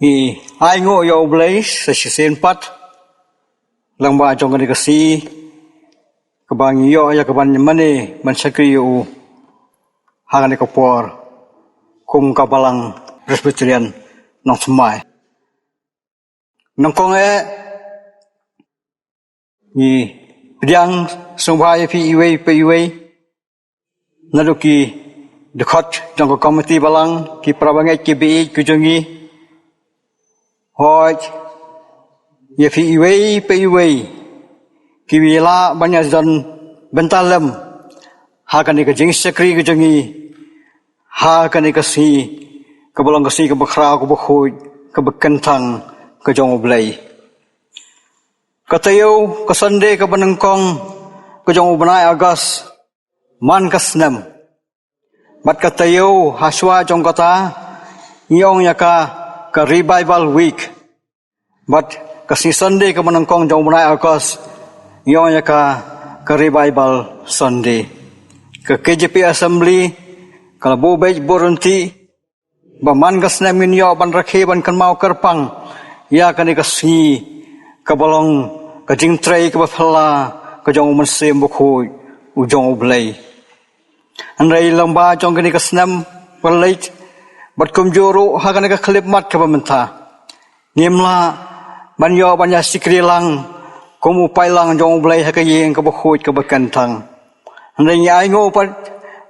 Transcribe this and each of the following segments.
I ngo yo Blei sa Syiem pat lang ba jong kan kasi kabang yo ya kaban mane man sakri yo hagan ko por kum ka Balang Presbyterian Nongthymmai Nongkren ni pdiang sngewbha Iaphi iwei naluki dekat jong komiti Balang ki prabangai ki bi ku jongi hoj Iaphi iwei ki wila banyak dan bentalem hakan ni kejing sekri kejengi hakan ni kasi kebalang kasi kebakra kebakhuj kebekentang kejong Blei katayo kasande kebanengkong kejong benai agas man kasnem mat katayo haswa jong kata yong yaka ke revival week but kasi Sunday ke menengkong jauh menai akas yong ya ke revival Sunday ke KJP assembly kalau bobej borenti baman kasna min yo ban rakhe ban kan mau kerpang ya kan kasi ke bolong ke jing trai ke bafala ke jong mensim bukhu ujong Blei andai lamba jong kan kasnam pelait bat kumjuru hakan ka klip mat ka pamenta nimla banyo banya sikrilang kumu pailang jong Blei hakayeng ka bakhuj ka bakantang andai ai ngo pat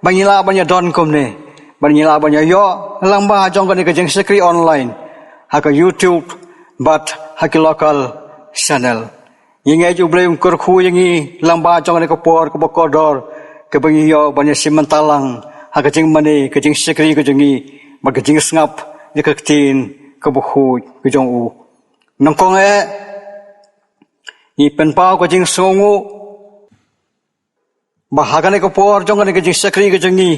bangila banya don komne bangila banya yo lamba jong ka jeng sikri online haka YouTube bat haki local channel yingai ju Blei Kyrkhu yingi lamba jong ka por ka bakodor ka bangiyo banya simentalang haka jeng mane ka jeng sikri ka jengi magajing ngap yakaktin kabukhuj kejong u nongkong ni penpau kajing songu bahagan ko por jong kan kajing sakri kejengi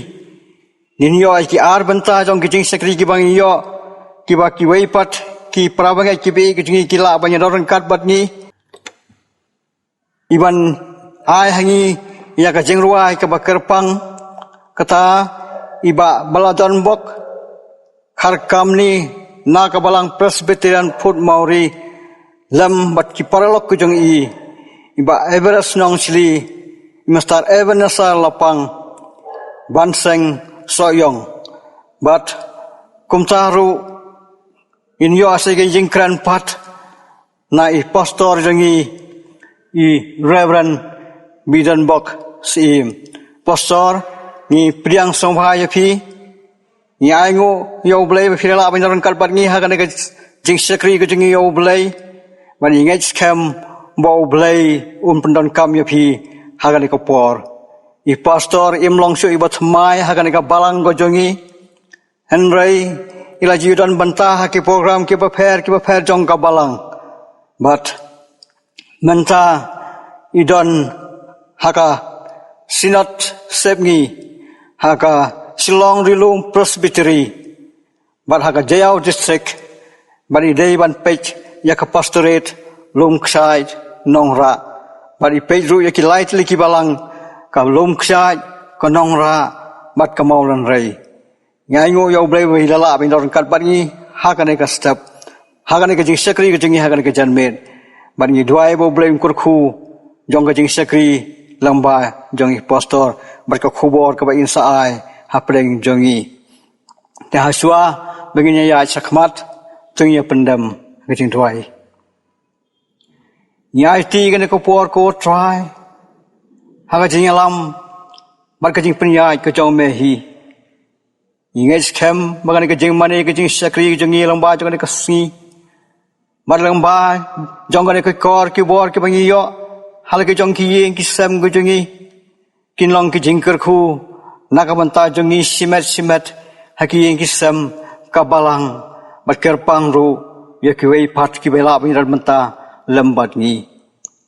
ninyo ai ki ar benta jong kajing sakri ki bang iyo ki ba ki weipat ki prabangai ki be kejengi kila banya dorang kat bat ni iban ai hangi ya kajing ruai ke bakerpang kata iba baladon bok Kyrkhu ni na ka Balang Presbyterian Food Mauri lam bat ki paralok ku jong iba Everest nong sli Mr. Ebenezer lapang banseng soyong bat kumtaru inyo asige jingkran pat na pastor jongi Reverend Bidanbok Syiem pastor ni pdiang sngewbha Iaphi ni aingo yo Blei firala banyaran kalpat ni hakan ka jing sekri ka jing yo Blei bani ngai scam bo Blei pendon kam Iaphi hakan ka por I pastor imlong su ibat mai hakan ka Balang go jongi henrei ila jiudan bantah ki program ki paper jong ka Balang but menta idon haka sinat sepngi haka Silong Rilung Presbytery but haka Jayau district but idei ban page ya ka pastorate Lumkside Nongra but I page ru ya ki light liki Balang ka Lumkside ka Nongra bat ka maulan rei ngai ngo yo Blei wi lala bin dorang kat bat ni haka ne ka step haka ne ka jing sekri ka jing haka ne ka janmet bat ni duai bo Blei Kyrkhu jong ka jing sekri lamba jong pastor bat ka khubor ka ba insaai hapreng jongi te haswa begini ya sakmat tungya pendam gejing tuai nyai ti kan ko por ko try haga jing alam bar gejing penyai ke jong mehi ingai scam bagan ke jing mane ke jing sakri jongi lamba jong ke si bar lamba jong ke kor ki bor ke bangiyo hal ke jong ki yeng ki sam ke jongi kinlong ki jing Kyrkhu nakabanta jongi simet haki yang kisam ka Balang berkerpang ru ya ki wei pat ki bela binran menta lembat ni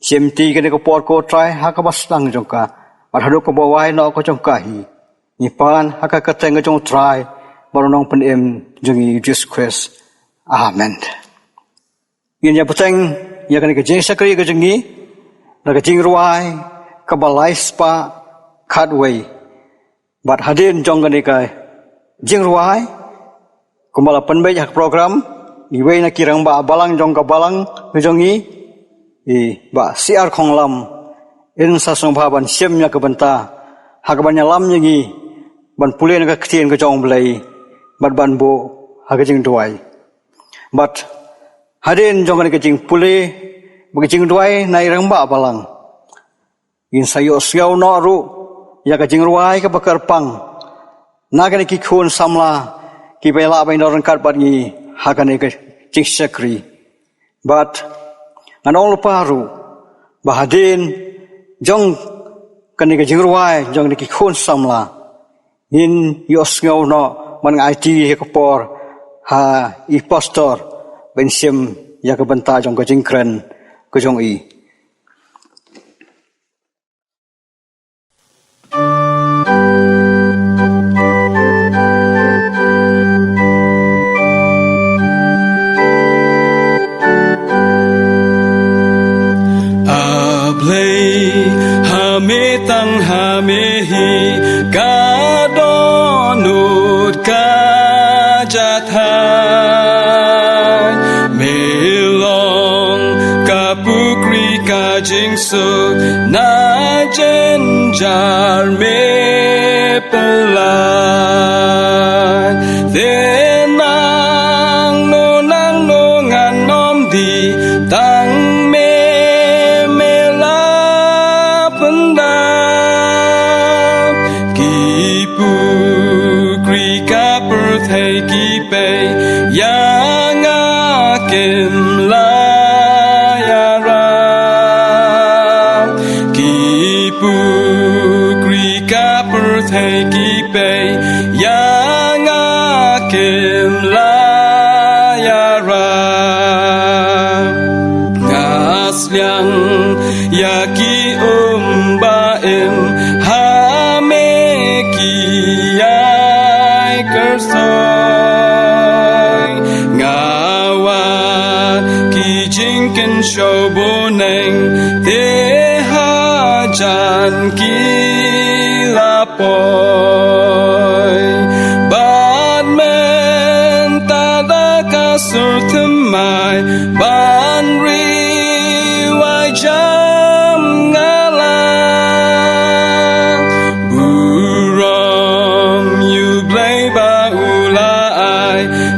Syiem ti kan ko por ko try haka baslang jongka par hadu ko bawai no ko jongka hi ni pan haka ka teng jong try baronong pen em jongi Jesus Christ amen yin ya peteng ya kan ke jing sakri ke jongi na ke jing ruai ka balai spa khatway bat hadin jong kan kai jing ruai kumala penbej hak program iway na kirang ba balang jong ka balang jongi ba siar khong lam in sa sngewbha ban Syiem ya ka banta hakaban lam yagi ban pulen ka ktien ka jong Blei bat ban bo hagajing duai but hadin jong ka jing pule bagajing duai na irang ba balang in sayo siaw no ru ya ka jing ruai ka bakar pang nagan ki khun samla ki bela bai no rangkat bat ni hagan ka jing sakri but anol paru bahadin jong kan ka jing ruai jong ki khun samla in yos ngau no man IT ka por ha I pastor ben Syiem ya ka banta jong ka Nongkren ka jong I Tang hamehi kadonut kajathan melong kapukri kajingsu na jenjar me pelan tenang no ngan nom di tang me mela pendang thay ki pe yang akim la ya ra ki pu kri ka per thay ki pe yang akim la ya ra ngas liang ya ki ba im ha me ki kersoi ngawat ki jingken shoboneng te hajan ki lapoy badmen tada kasur temai ban riwai jam ngalang burong you Blei ba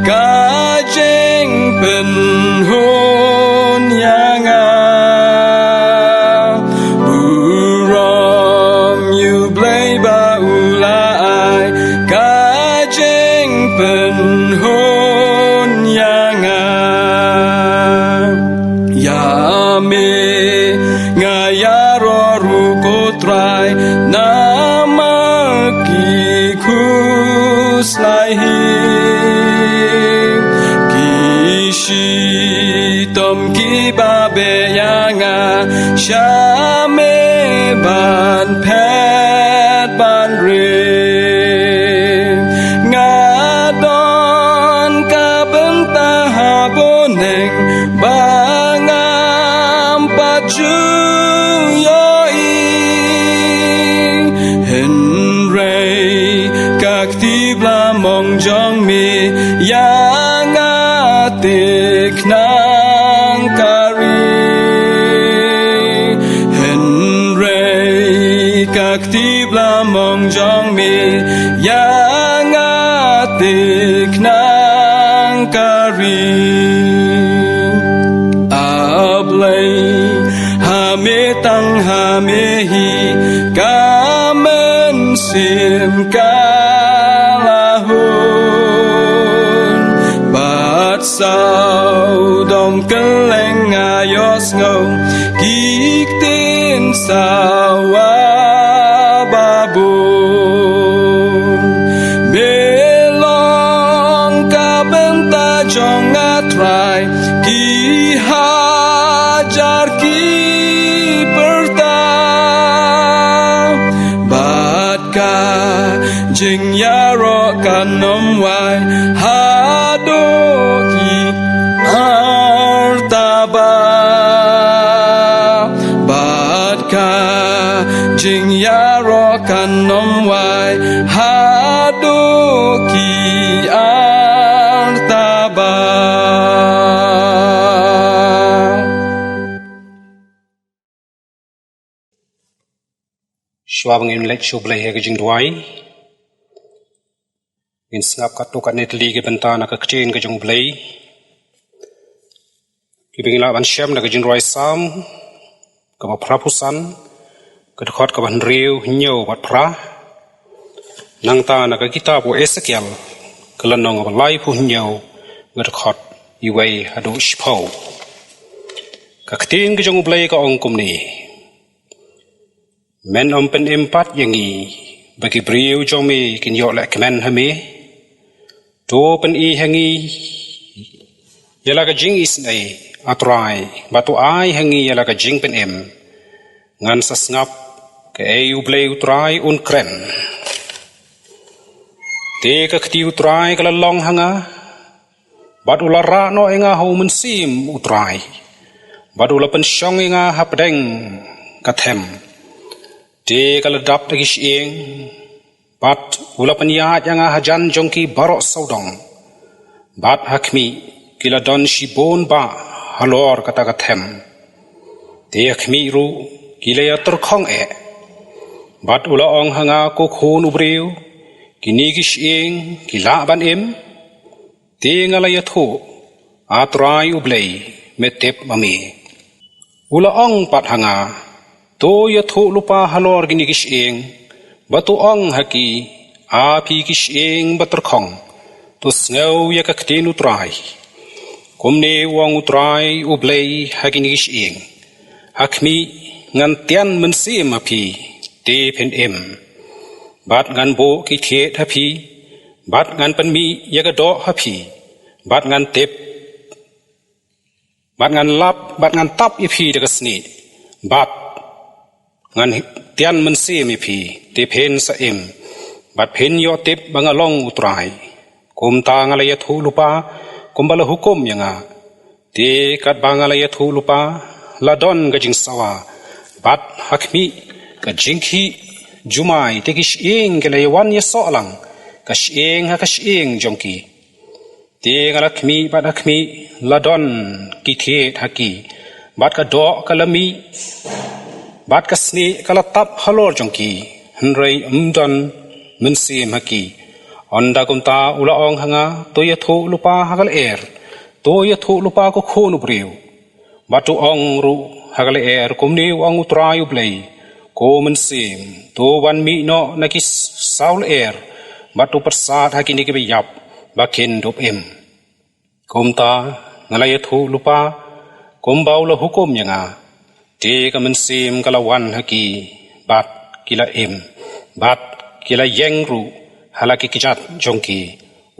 kajeng penhun yang burong you Blei ba ulai kajeng penhun yang ya me ngayaro rukotrai nama Kyrkhu slaihi tom ki ba be yanga shame ban pet ban ring ngadon ka benta haboneng bangam paju yoi henrei kakti bla mong jong mi yang tik nang kari henrei kakti bla mong jong mi yang tik nang kari Blei hametang hamehi kamen Syiem kalahun bat sau dom keleng ayos ngau kiktin sawa babun belong ka benta jong atrai ki hajar ki perta bat ka jing yaro kanom wai hado ki artaba bat ka jing yaro kanom wai hado ki artaba Syuabang in lek syu Blei ke jing duai. In snap kat tu kat net li ke bentana ke kecin ke jong Blei. Ki bingin la ban Syiem na ke jing duai sam ke ba prapusan ke dekat ke ban riu nyau bat pra. Nang ta na ke kitab o Ezekiel ke lanong ba lai pu nyau ke dekat iwei adu shpau. Ka kecin ke jong Blei ka ongkum ni. Men ompen empat yangi bagi beriu jomi kin yok lek kemen hame to pen I hangi yala ka jing isnai atrai batu ai hangi yala ka jing pen em ngan sasngap ke eu Blei utrai Nongkren te ka kti utrai kala long hanga bat ulara no enga ho mensim utrai bat ula pen syong enga hapdeng kathem te kala dap lagi Syiem bat ula peniat yang hajan jongki barok saudong bat hakmi kila don shibon ba halor kata kathem te hakmi ru kila ya terkhong bat ula ong hanga ko khun ubriu kini ki Syiem kila ban em te ngala ya thu atrai u Blei metep mami ula ong pat hanga to ya thu lupa halor gini ki Syiem batu ong haki Iaphi ki Syiem baterkhong to sngew ya ka ktin utrai kumne wang utrai u Blei haki ni ki Syiem hakmi ngan tian mensim Iaphi te pen em bat ngan bo ki the Iaphi bat ngan penmi ya ka do Iaphi bat ngan tep bat ngan lap bat ngan tap Iaphi de ka sni bat ngan tian mensim Iaphi te pen sa em bat pen yo tep bangalong utrai kum ta ngalaya thu lupa kum bala hukum yanga te kat bangalaya thu lupa ladon gajing sawa bat hakmi ka jinghi jumai te ki Syiem ke layawan ya solang ka Syiem ha ka Syiem jongki te ngalakmi bat hakmi ladon ki the haki bat ka do kalami bat kasni kala tap halor jongki henrei umdan mensim haki onda kumta ula ong hanga to ya thu lupa hagal to ya thu lupa ko khonu briu batu ong ru hagal kumni ong utrai Blei ko mensim to wan mi no nakis saul batu persat haki ni ke yap bakin dop em kumta ngalaya thu lupa kumbau la hukum yanga te ka mensim kalawan haki bat kila em bat kila yeng ru halaki kijat jongki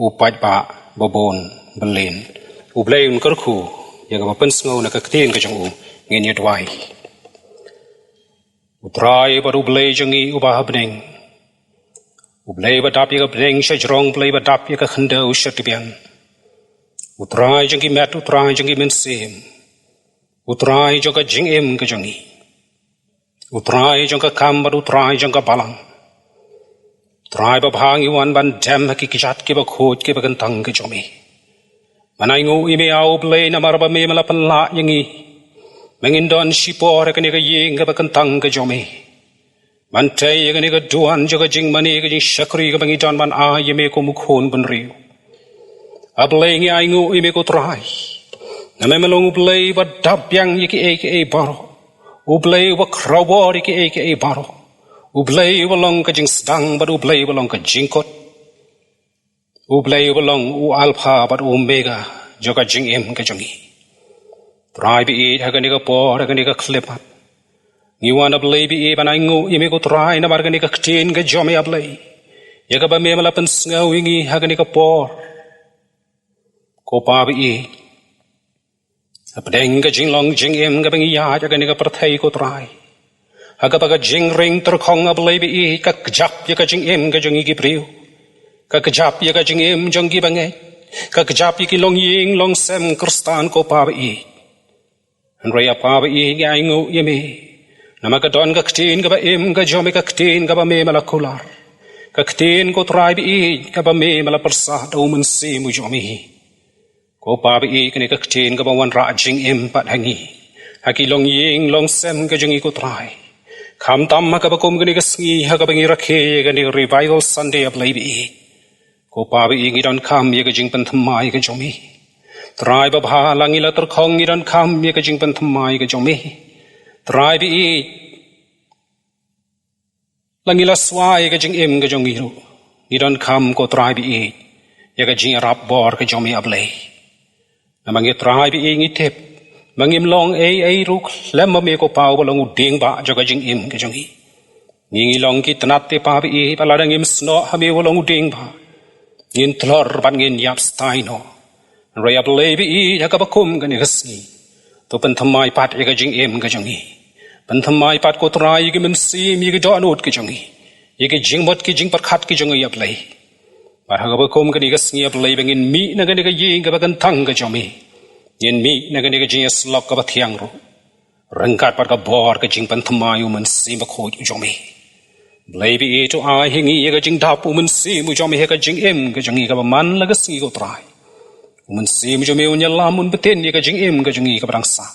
upat ba bobon belen u Blei Kyrkhu ya ka pen sngo na ka ktin ka jong ngin ye dwai utrai baru Blei jongi ubah bneng u Blei ba dap ya ka bneng shajrong Blei ba dap ya ka khndo shatbian utrai jongi mat utrai jongi mensim utrai jongka jing em ka jongi utrai jongka kambar utrai jongka balang utrai ba bhang iwan ban jam haki kijat ke ba khoj ke ba gantang ke jomi manai ngo ime au Blei na marba me mala panla yangi mengindon shipor ka ne ka yeng ka ba gantang ke jomi mantai ka ne ka duan joga jing mani ka jing shakri ka bangidon ban a yeme ko mukhon ban riu a Blei ngi ai ngo ime ko trai na memelong u Blei ba dabyang yiki aka baro u Blei wa krawor yiki aka baro u Blei wa long ka jing stang but u Blei wa long ka jingkot u Blei wa long u alpha but u omega joka jing em ka jongi try bi it ha ka ni ka por ha ka ni ka klipat ni wana Blei bi e banai ngo ime ko try na bar ka ni ka ktin ka jomi a Blei ya ka ba me mala pen sngaw ingi ha ka ni ka por ko pa bi e apdeng ka jinglong jing em ka bangi ya ka ni ka perthai ko trai aga baga jing ring terkhong a Blei bi ka kjap ya ka jing em ka jongi ki priu ka kjap ya ka jing em jongi bange ka kjap ki long ying long sem kristan ko pa bi an ria pa bi ga ingu yeme namaka don ka ktin ka ba em ka jomi ka ktin ka ba me mala kular ka ktin ko trai bi ka ba me mala persa do mun si mu jomi ko pa bi kene ka ktin ka ba wan ra jing em pat hangi haki long ying long sem ka jongi ko trai Kam tam hakabakum gani gasngi hakabangi rakhe gani revival Sunday of Blei bi. Ko pa bi ngidan kam ye gajing panthamai ga jomi. Trai ba bha langila terkhong ngidan kam ye gajing panthamai ga jomi. Trai bi langila swai gajing em ga jongi ru. Ngidan kam ko trai bi ye gajing rap bor ga jomi ablei. Namangi trai bi ngitep mangim long ai ruk lemma me ko pau balong uding ba jaga jing im ke jongi ngi long ki tanat te pa bi paladang im sno hame walong uding ba ngin tlor ban ngin yap staino raya Blei bi jaga bakum gani gasni to pen thamai pat jaga jing im ke jongi pen thamai pat ko trai gi men si mi ge donut ke jongi ye ge jing mot ki jing par khat ki jongi ya Blei par haga bakum gani gasni ya Blei bangin mi na gani ga ying ga bagan thang ga jomi yen mi nagani ga jing slok ka bathiang ro rangkat par ka bor ka jing pan thamai u man si ma khoj u jomi Blei bi to ai hingi ga jing dap u man si mu jomi he ka jing em ga jangi ka man la ga si go trai u man si mu jomi u nya la mun beten ga jing em ga jangi ka brangsa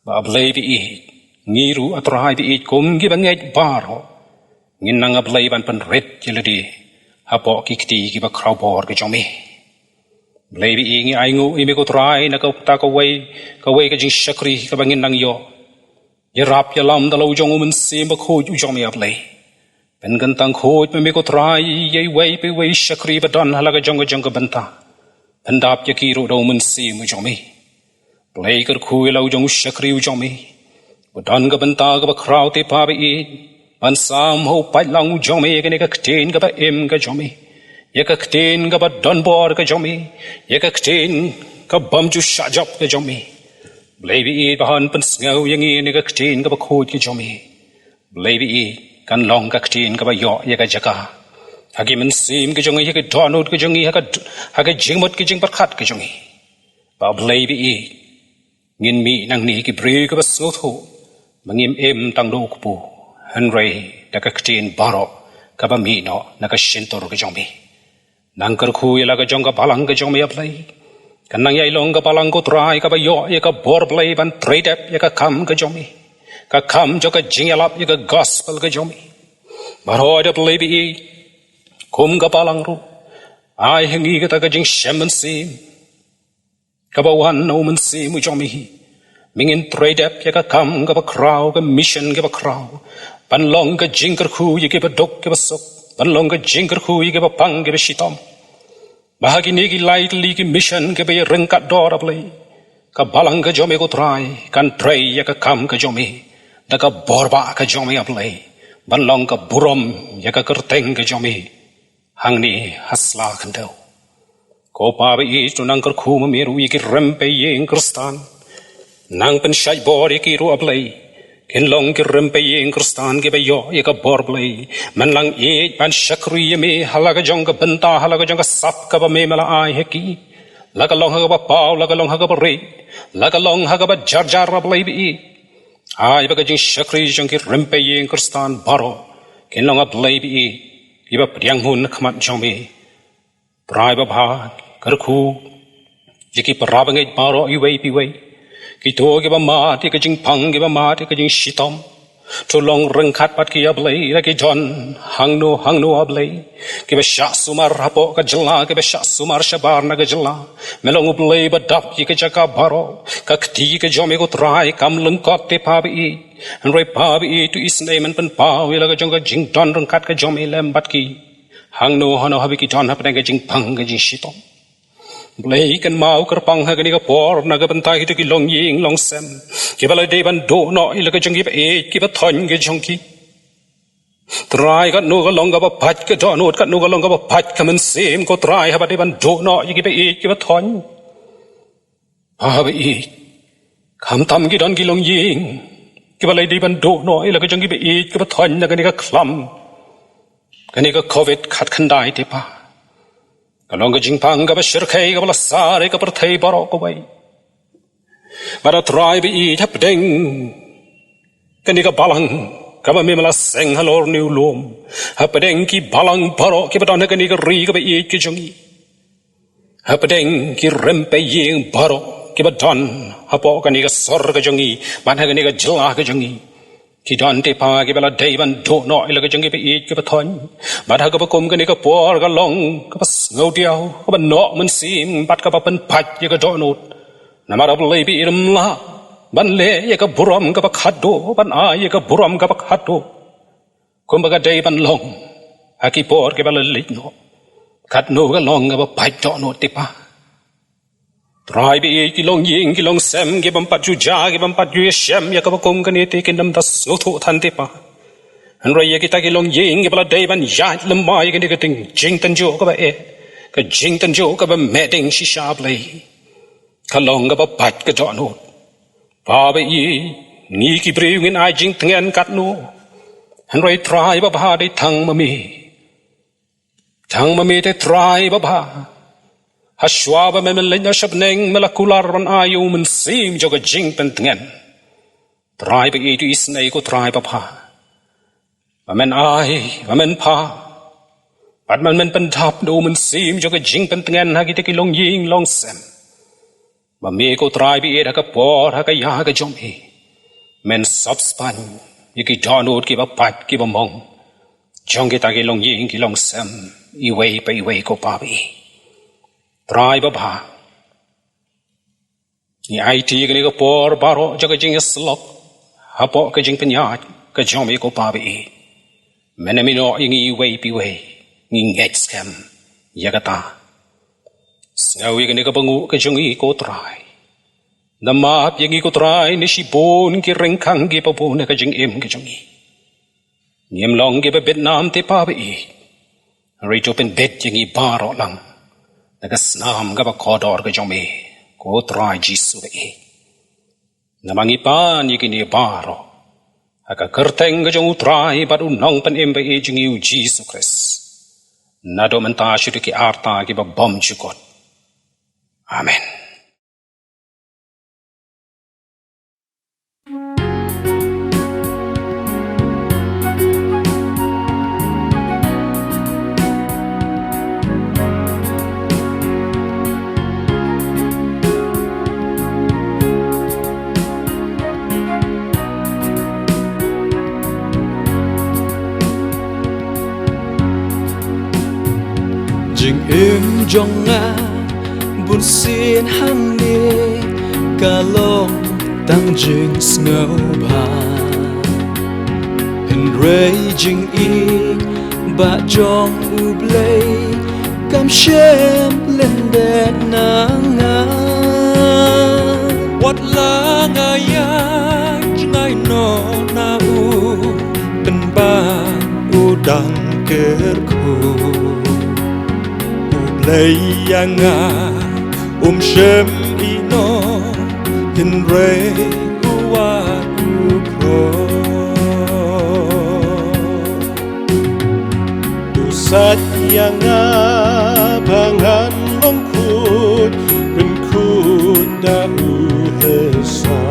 ba Blei bi ngi ru atrai bi kum gi bangai baro ngin nang Blei ban pan red jeladi hapo ki kti gi ba kraw bor ga jomi Blei bi ingi aingu imi ko trai na ka ta ka wei ka jing shakri ka bangin nang yo ye rap ya lam da lo jong mun sim ba khoj u jong me Blei ben gan tang khoj me ko trai ye wei pe wei shakri ba don hala ga jong ka banta pendap ye ki ro do mun sim u jong me Blei Kyrkhu lo jong shakri u jong me ba don ka banta ka ba kraw te pa bi ban sam ho pai lang u jong me ka ne ka kten ka ba em ka jong me ye ka kten ka ba don bor ka jomi ye ka kten ka bam ju shajap ka jomi Blei bi ba han pen sngo yang ni ka kten ka ba khoj ki jomi Blei bi kan long ka kten ka ba yo ye ka jaka hagi men sim ka jongi ye ka donut ka jongi ha ka jingmot ki jing par khat ka jongi ba Blei bi ngin mi nang ni ki bre ka ba sngo tho mangim em tang do ku pu han rei da ka kten baro ka ba mi no na ka shintor ka jomi nang Kyrkhu ila ka jong ka balang ka jong me Blei kanang yai long ka balang ko trai ka ba yo ye ka bor Blei ban trade up ye ka kam ka jong me ka kam jo ka jingalap ye ka gospel ka jong me baro de Blei bi kum ka balang ru ai hingi ka ta ka jing Syiem sim ka ba wan no man sim mu jong me mingin trade up ye ka kam ka ba kraw ka mission ka ba kraw ban long ka jing Kyrkhu ye ka ba dok ka ba sok ban long ka jing Kyrkhu ye ka ba pang ka ba shitom bahagi ni ki light li ki mission ka ba rengkat dor Blei ka balang ka jome ko trai kan trai ye ka kam ka jome da ka borba ka jome Blei ban long ka burom ye ka kerteng ka jome hang ni hasla khandau ko pa ba i tu nang Kyrkhu ma meru ye ki rempe ye kristan nang pen shai bor ye ki ru Blei ken long ki rempe ye kristan ke ba yo ye ka bor Blei man lang e ban shakri ye me halaga jong ka banta halaga jong ka sap ka ba me mala ai he ki laga long ha ba pau laga long ha ba re laga long ha ba jar jar Blei bi ai ba ka jing shakri jong ki rempe ye kristan baro ken long Blei bi ki ba pdiang hun khmat jong me prai ba bha Kyrkhu ye ki pra ba ngai baro i wei pi wei ki to ke ba ma ti ka jing pang ke ba ma ti ka jing shitom to long reng khat pat ki Blei la ki jon hang no Blei ki ba sha sumar hapo ka jalla ki ba sha sumar shabar na ka jalla melong Blei ba dap ki ka jaka baro ka kti ka jome ko trai kam lung kot te pa bi and re pa bi to is name and pen pa wi la ka jong ka jing don reng khat ka jome lem bat ki hang no hano ha bi ki jon ha pa ka jing pang ka jing shitom Blei kan mau kerpang ha gani ka por na ka bantai ki ki long ying long sem ki bala de ban do no ila ka jong ki ba ki ba thon ke jong ki trai ka no ka long ka ba phat ka do no ka no ka long ka ba phat ka man sem ko trai ha ba de ban do no ki ba ki ba thon ha ba kham tam ki don ki long ying ki bala de ban do no ila ka jong ki ba ki ba thon na gani ka khlam gani ka covid khat khandai te pa kalong ka jing pang ka ba shirkai ka ba sare ka par thai baro ko bai bara trai bi thap deng kani ka balang ka ba me mala seng halor new lom hap deng ki balang baro ki ba don kani ka ri ka ba ki jongi hap deng ki rempe yeng baro ki ba don hapo kani ka sor ka jongi ban kani ka jla ka jongi ki don te pa ki bala dei ban do no ila ka jang ki pe ki pa thon ba tha ka pa kum ka ni ka por ka long ka pa ngau diao ka ba no man sim bat ka pa pen phat ye ka do not na ma ra Blei bi iram la ban le ye ka buram ka pa khat do ban a ye ka buram ka pa khat do kum ba ka dei ban long a ki por ki bala lit no khat no ka long ka pa phat do no te pa trai bi ki long ying ki long sem ki bam pat ju ja ki bam pat ju Syiem ya ka ba kum ka ni te ki nam das ngau thu than te pa an ra ye ki ta ki long ying ki bala dei ban ya lam mai ki ni ka ting jing tan jo ka ba e ka jing tan jo ka ba me ding shi sha Blei ka long ka ba pat ka do no pa ba yi ni ki breu ngin ai jing tengen kat no an ra trai ba ba dei thang ma mi te trai ba ba Hashwa ba men lenya shabneng malakular ban ayu men sim joga jing pentengen try ba itu isnai ko try ba pha ba men ai ba men pha bat man men pen thap do men sim joga jing pentengen ha ki te ki long ying long sem ba me ko try bi era ka por ha ka ya ka jom e men subspan ye ki donot ki ba pat ki ba mong jong ki ta ki long ying ki long sem I wei ko pa bi try ba ba ni IT ka ni ka por baro jaga jing slok hapo ka jing penya ka jom ko pa bi menamino ingi wei pi wei ni nget scam yagata snawi ka ni ka bangu ka jong ko try namap yang ko try ni si bon ki rengkang ki pa bon ka jing ka jong ngem long ki ba Vietnam te pa bi rito pen bet yang baro lang nagasnam ka ba kodor ka jong ko try jisu be namangi pan yikini baro aka kerteng ka jong try baru nong pen be jing Jesus Christ nado menta shudu ki arta ki ba bom jukot amen Jing im jong nga bun xin hang ni ka long tang jing sngewbha hình rei jing I ba jong u Blei cam Syiem lên đẹp nang nga wat la nga ya ngai no na u pen ba u dang Kyrkhu Blei nga Syiem ino hin re uwa ukro tu sat nga bangan mongkut ben kut da u hesa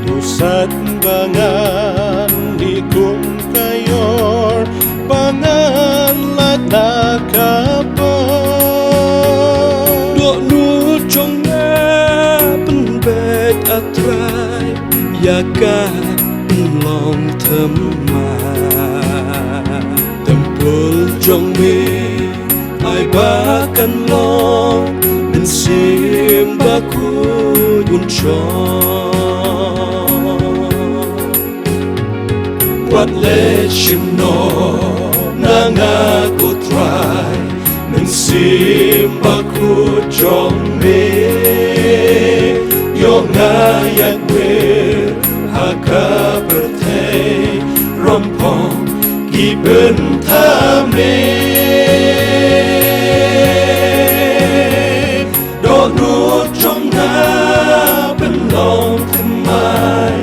tu sat bangan di kum kayor bangan lata kapa do nu jong nga pen bet atrai ya ka Nongthymmai tempul jong me ai ba kan long men Syiem ba ku un chong what let you know nga ko try men Syiem ba ku jong me yo nga yak we haka berte rompong ki ben tha me do nu jong na ben Nongthymmai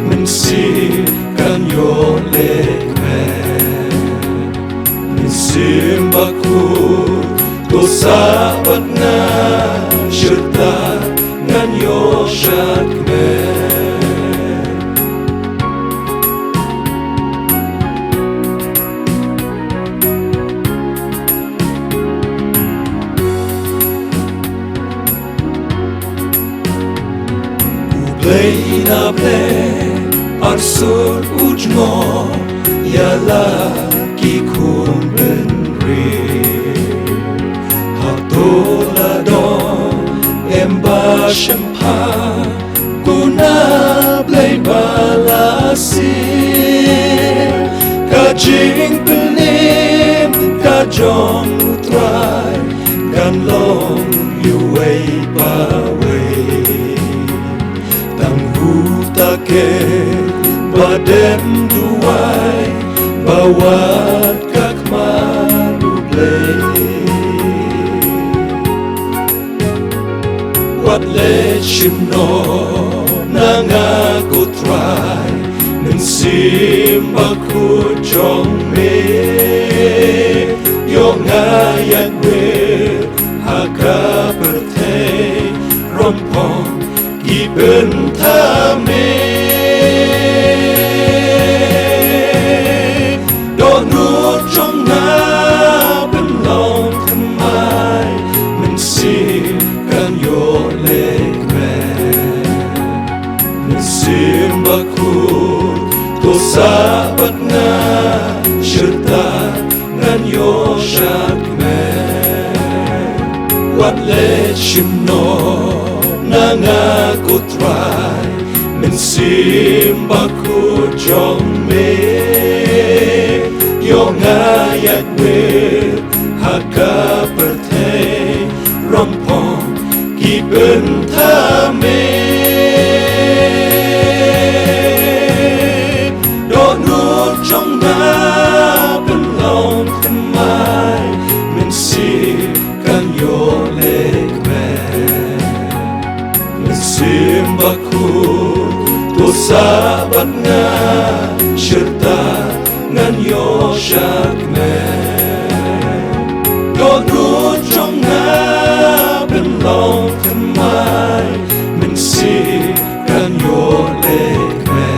men Syiem kan yo le Syiem ba ku ko sabat na syurta ngan yo syat me Blei na Blei Marsud ujmo Yala kikun benri Hatola don Emba shempa Guna Blei balasir Kajing pelim Kajong utrai Gan long yuway baway Tang hutake Badem duwai Bawat kakmanu Blei Wat le shimno Nangaku try Mensim aku jong me Yong ayat wir Haka bertei Rompong Gibentame Donut jong na Belong Nongthymmai Mensim kan yo lekme Mensim aku Sabat nga syerta ngan yo syakme Wat le shimno nang aku try Mensim baku jong me Yo ngayat wir haka pertei Rompong gibentame Trong na belong Nongthymmai Mensim kan yo lekme Mensim baku To sabat nga syerta ngan yo syakme Donut trong na belong Nongthymmai Mensim kan yo lekme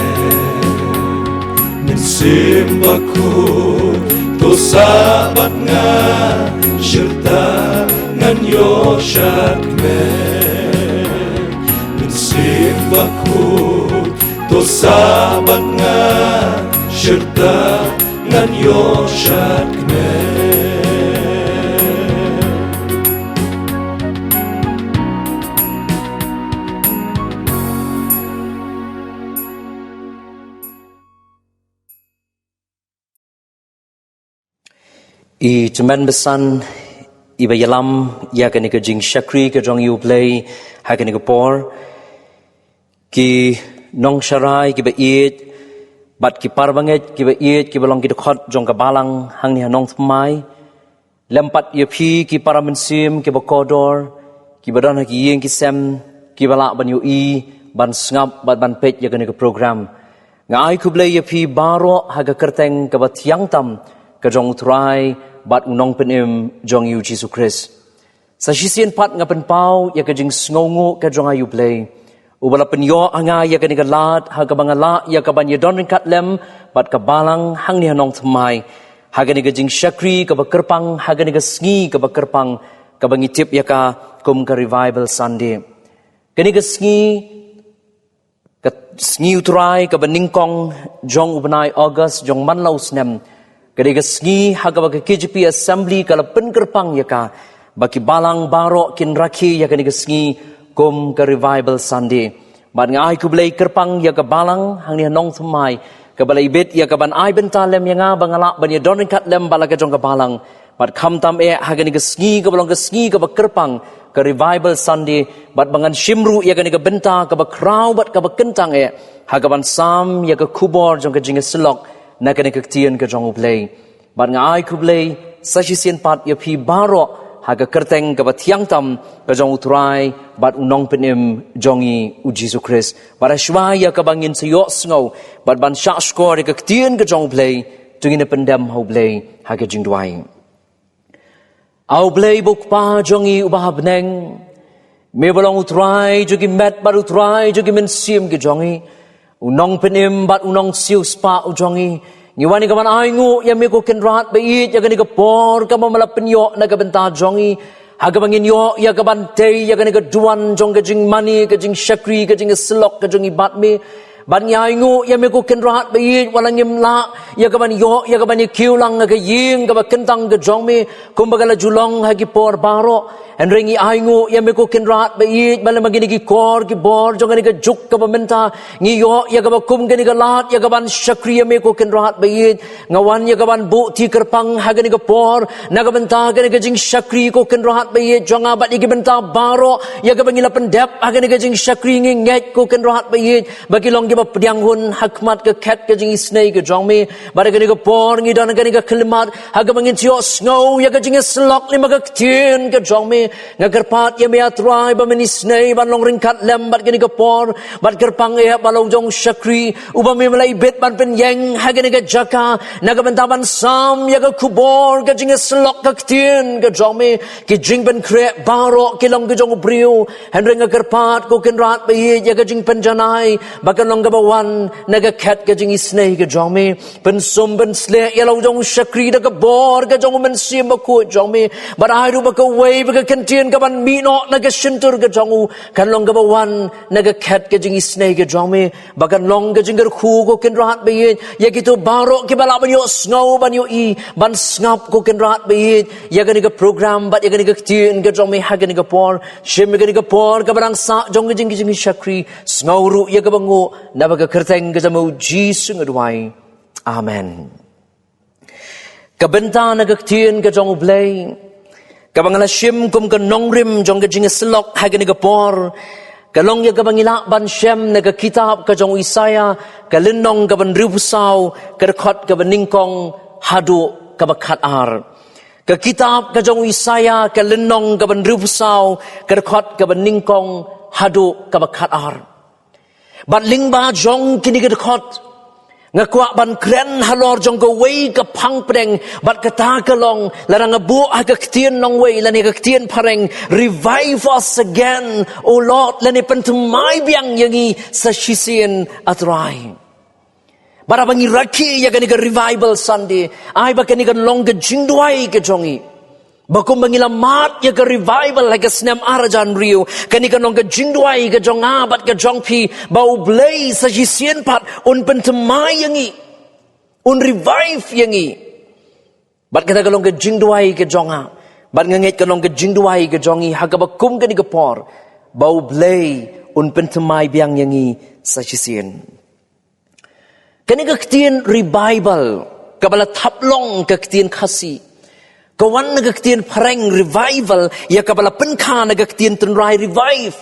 Mensim baku To sabat nga syerta ngan yo syakme Mensim baku To sabat nga syerta ngan yo syakme I teman besan iba yalam ya kani ke jing syakri ke jong yu Blei ha kani ke por ki nong sharai ki ba it bat ki parbanget ki ba it ki balong ki khot jong ka balang hang ni Nongthymmai lempat Iaphi ki para mensim ki ba kodor ki badan ki yeng ki sem ki bala ban yu I ban sngap bat ban pet ya kani ke program ngai ku Blei Iaphi baro ha ka kerteng ka ba tiang tam ka jong trai bat unong penim jong yu Jesus Christ sa sisien pat ngapen pau ya ka jing sngongo ka jong ayu Blei ubala penyo anga ya ka ni galat ha ka bangala ya ka ban yedon kat lem bat ka balang hang ni Nongthymmai ha ka ni ka jing syakri ka ba kerpang ha ka ni ka sngi ka ba kerpang ka bangitip ya ka kum ka revival Sunday ka ni ka sngi utrai ka baningkong jong ubnai August jong manlau snem Kadiga sngi haga bagi KJP Assembly kala penkerpang yaka bagi balang barok kin rakhi yaka niga sngi kum ke revival Sunday. Bat ngai ku Blei kerpang yaka balang hang ni Nongthymmai ka balai bet yaka ban ai bentalem yanga bangala ban ya don kat lem balaga jong ka balang. Bat kham tam haga niga sngi ka balong ka sngi ka kerpang ke revival Sunday bat bangan shimru yaka niga benta ka ba kraw bat ka ba kentang haga ban sam yaka kubor jong ka jinga silok na kani kaktian ka jong Blei bat ngai ku Blei sa sisien pat Iaphi baro haga kerteng ka batiang tam ka jong utrai bat unong penim jongi u Jesus Christ bat ashwaya ka bangin sayo sngo bat ban sha skor ka kaktian ka jong Blei tungin pendam ho Blei haga jing duai au Blei buk pa jongi ubah bneng me bolong utrai jogi met bat utrai jogi mensim ki jongi unong penim bat unong siu spa ujongi ngiwani kaman aingu ya me ko kenrat bait ya gani ka por ka mamala penyo na ka benta jongi haga bangin yo ya ka ban te ya gani ka duan jong ka jing mani ka jing syakri ka jing selok ka jongi bat me ban yai ngu ya me ko ken rat ba yi walang yim la ya ka ban yo ya ka ban kiu lang ga ying ga ba kentang ga jong me kum ba ga la julong ha ki por baro en ringi ai ngu ya me ko ken rat ba yi ba la magini ki kor ki bor jong ni ga juk ka ba menta ngi yo ya ka ba kum ga ni ga lat ya ka ban shakri ya me ko ken rat ba yi ngawan ya ka ban bu ti kerpang ha ga ni ga por na ga benta ga ni ga jing shakri ko ken rat ba yi jong a ba ni ga benta baro ya ka ba ngila pendep ha ga ni ga jing shakri ngi nget ko ken rat ba yi ba ki long ba pdiang hun hakmat ke ket ke jing snake ke jong me bare ke ni ke por ngi dan ke ni ke kelmat ha ke mangin tio snow ya ke jing slok lima ke tien ke jong me nga kerpat ya me atrai ba meni snake ban long ring kat lem bat ke ni ke por bat kerpang ya balong jong shakri uba me malai bet ban pen yang ha ke ni ke jaka na ke bentaban sam ya ke kubor ke jing slok ke tien ke jong me ke jing ben kre baro ke long ke jong brio hen nga kerpat ko ken rat ba ye ya ke jing penjanai bakan long gabawan naga kat ka jing isnay ka jong me pen sum ben sle ya lo jong shakri da ka bor ka jong men sim ba ko jong me but I do ba ka way ba ka kentien ka ban mi no naga shintur ka jong u kan long gabawan naga kat ka jing isnay ka jong me bakan long ka jing Kyrkhu ko ken rat ba ye ya kitu baro ki bala ban yo snow ban yo I ban snap ko ken rat ba ye ya ga ni ka program bat ya ga ni ka tien ka jong me ha ga ni ka por Syiem ga ni ka por ka barang sa jong ka jing shakri snow ru ya ka bango na baga kerteng ka jamu jisu ngadwai amen kabenta na gaktien ka jong Blei ka bangala Syiem kum ka nongrim jong ka jing slok ha ka ni ka por ka long ya ka bangila ban Syiem na ka kitab ka jong Isaya ka linong ka ban ribusau ka khot ka ban ningkong hadu ka bakat ar ka kitab ka jong Isaya ka linong ka ban ribusau ka khot ka ban ningkong hadu ka bakat ar bat ling ba jong kini ke dekot ngakwa ban kren halor jong ko wei ka pang preng bat kata ka long larang abu ha ka ktien nong wei lani ka ktien pareng revive us again o Lord lani pentumai biang yangi sa shisien atrai bara bangi raki ya kani ka revival Sunday ai ba kani ka long ka jingduai ka jongi bakum bangila mat ya ka revival like a snem arajan rio kani kanong ka jingduai ka jong abat ka jong pi bau Blei sa jisien pat un pentemai yangi un revive yangi bat kata kalong ka jingduai ka jong a bat nganget kalong ka jingduai ka jongi ha ka bakum kani ka por bau Blei un pentemai biang yangi sa jisien kani ka ktien revival kabala taplong ka ktien khasi kawan nagaktian pareng revival ya kabala penka nagaktian tenrai revive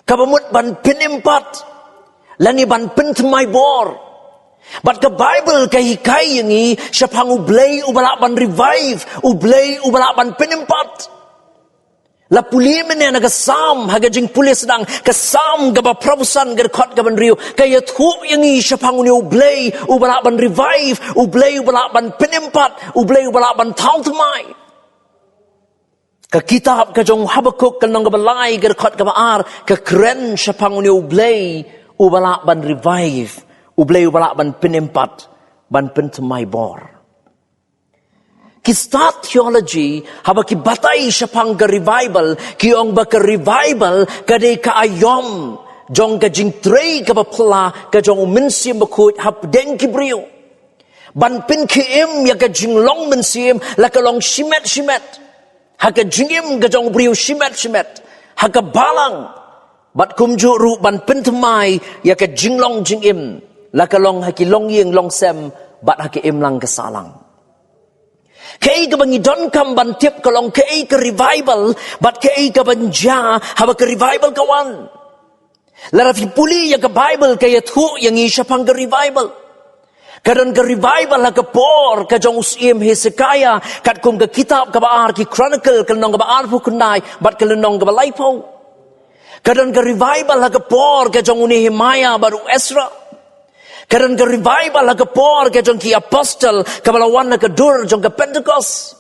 kabamut ban penimpat lani ban pentemai bor bat ka Bible kahikai yangi syapang Blei ubala ban revive Blei ubala ban penimpat la puli mene naga sam haga jing puli sedang ka sam gaba prabusan gar khot gaban riu kaya thu yangi syapang ni Blei ubala ban revive Blei ubala ban penimpat Blei ubala ban Nongthymmai ka kitab ka jong Habakuk kan nang gabalai gar khot gaba ar ka kren syapang ni Blei ubala ban revive Blei ubala ban penimpat ban pentemai bor ki start theology haba ki batai syapang ka revival ki ong ba ka revival ka de ka ayom jong ka jing trei ka bapla ka jong mensim bakut hap deng ki brio ban pin ki im ya ka jing long mensim la ka long shimet ha ka jing im ka jong brio shimet ha ka balang bat kum ju ru ban pentemai ya ka jing long jing im la ka long ha ki long yeng long sem bat ha ki im lang ka salang kei ka bangi don kam ban tip kalong kei ka revival but kei ka banja haba ka revival kawan lara fi puli ya ka Bible kaya thu yang isya pang ka revival kadan ka revival ha ka por ka jong Syiem Hezekiah kat kum ka kitab ka baar ki chronicle ka nong ka baar pu kunai but ka nong ka balaipo kadan ka revival ha ka por ka jong Nehemiah baru Ezra kadan ka revival ha ka por ka jong ki apostle ka balawan na ka dur jong ka Pentecost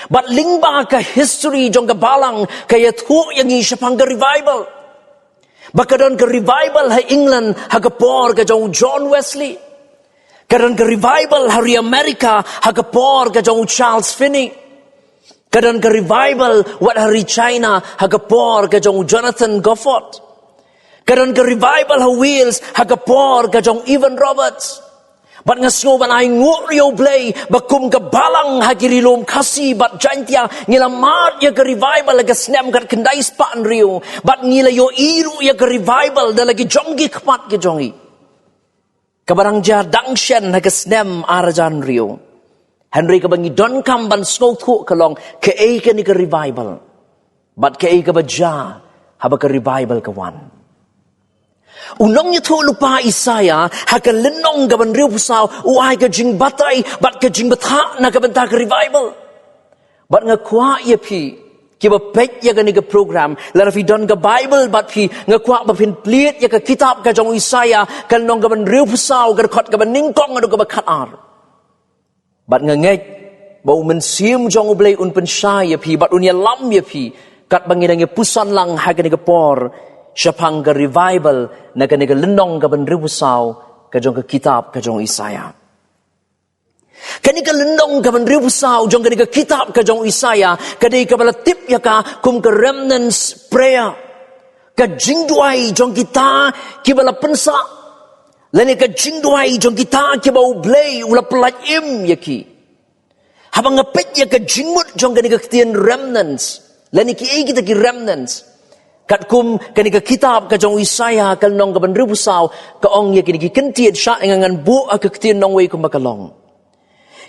but lingba ka history jong ka balang kaya thu yang isya pang ka revival bakadan ka revival ha England ha ka por ka jong John Wesley kadan ka revival hari Amerika ha ka por ka jong Charles Finney kadan ka revival wat hari China ha ka por ka jong Jonathan Gofford Karon ka revival ha Wheels, ha kapor, ka jong Evan Roberts. Bat nga sngoban ay nguryo Blei, bakum ka balang ha kirilom kasi, bat jantia, ngilamat ya ka revival, laga snem kat kendai spaan rio, bat ngilayo iru ya ka revival, dalagi jongi kapat ka jongi. Kabarang ja dangshen ha ka snem arajan rio. Henry ka bangi don kam ban sngo thu kalong, ka ay ka ni ka revival. Bat ka ay ka ba ja, haba ka revival ka wan. Unong yu thu lupa Isaya, haka lenong gaban riu pusaw, uay ka jing batay, bat ka jing bata na kabanta ka revival. Bat nga kwa Iaphi, kiba pek ya ka ni ka program, lara fi don ka Bible, bat fi nga kwa ba pin pliit ya ka kitab ka jong Isaya, ka lenong gaban riu pusaw, ka kot gaban ningkong adu ka ba katar. Bat nga ngek, ba umen Syiem jong Blei un pensya Iaphi, bat unya lam Iaphi, kat bangin ang pusan lang haka ni ka por, Syapang ka revival na kaniga lenong ka banribusaw kajong ka kitab kajong Isaya. Kaniga lenong ka banribusaw jong kaniga kitab kajong Isaya kadi ka balatip ya ka kum ka remnants prayer. Ka jingduay jong kita kibala pensa. Lani ka jingduay jong kita kibau Blei ula pelayim yaki. Habang ngapit ya ka jingmut jong kaniga kitian remnants. Lani ki kita ki remnants. Kat kum kanika kitab ka jong Isaya kal nong ka banribusaw kaong ya kiniki kentiet sya ngangan bu akaktin nong way kumakalong.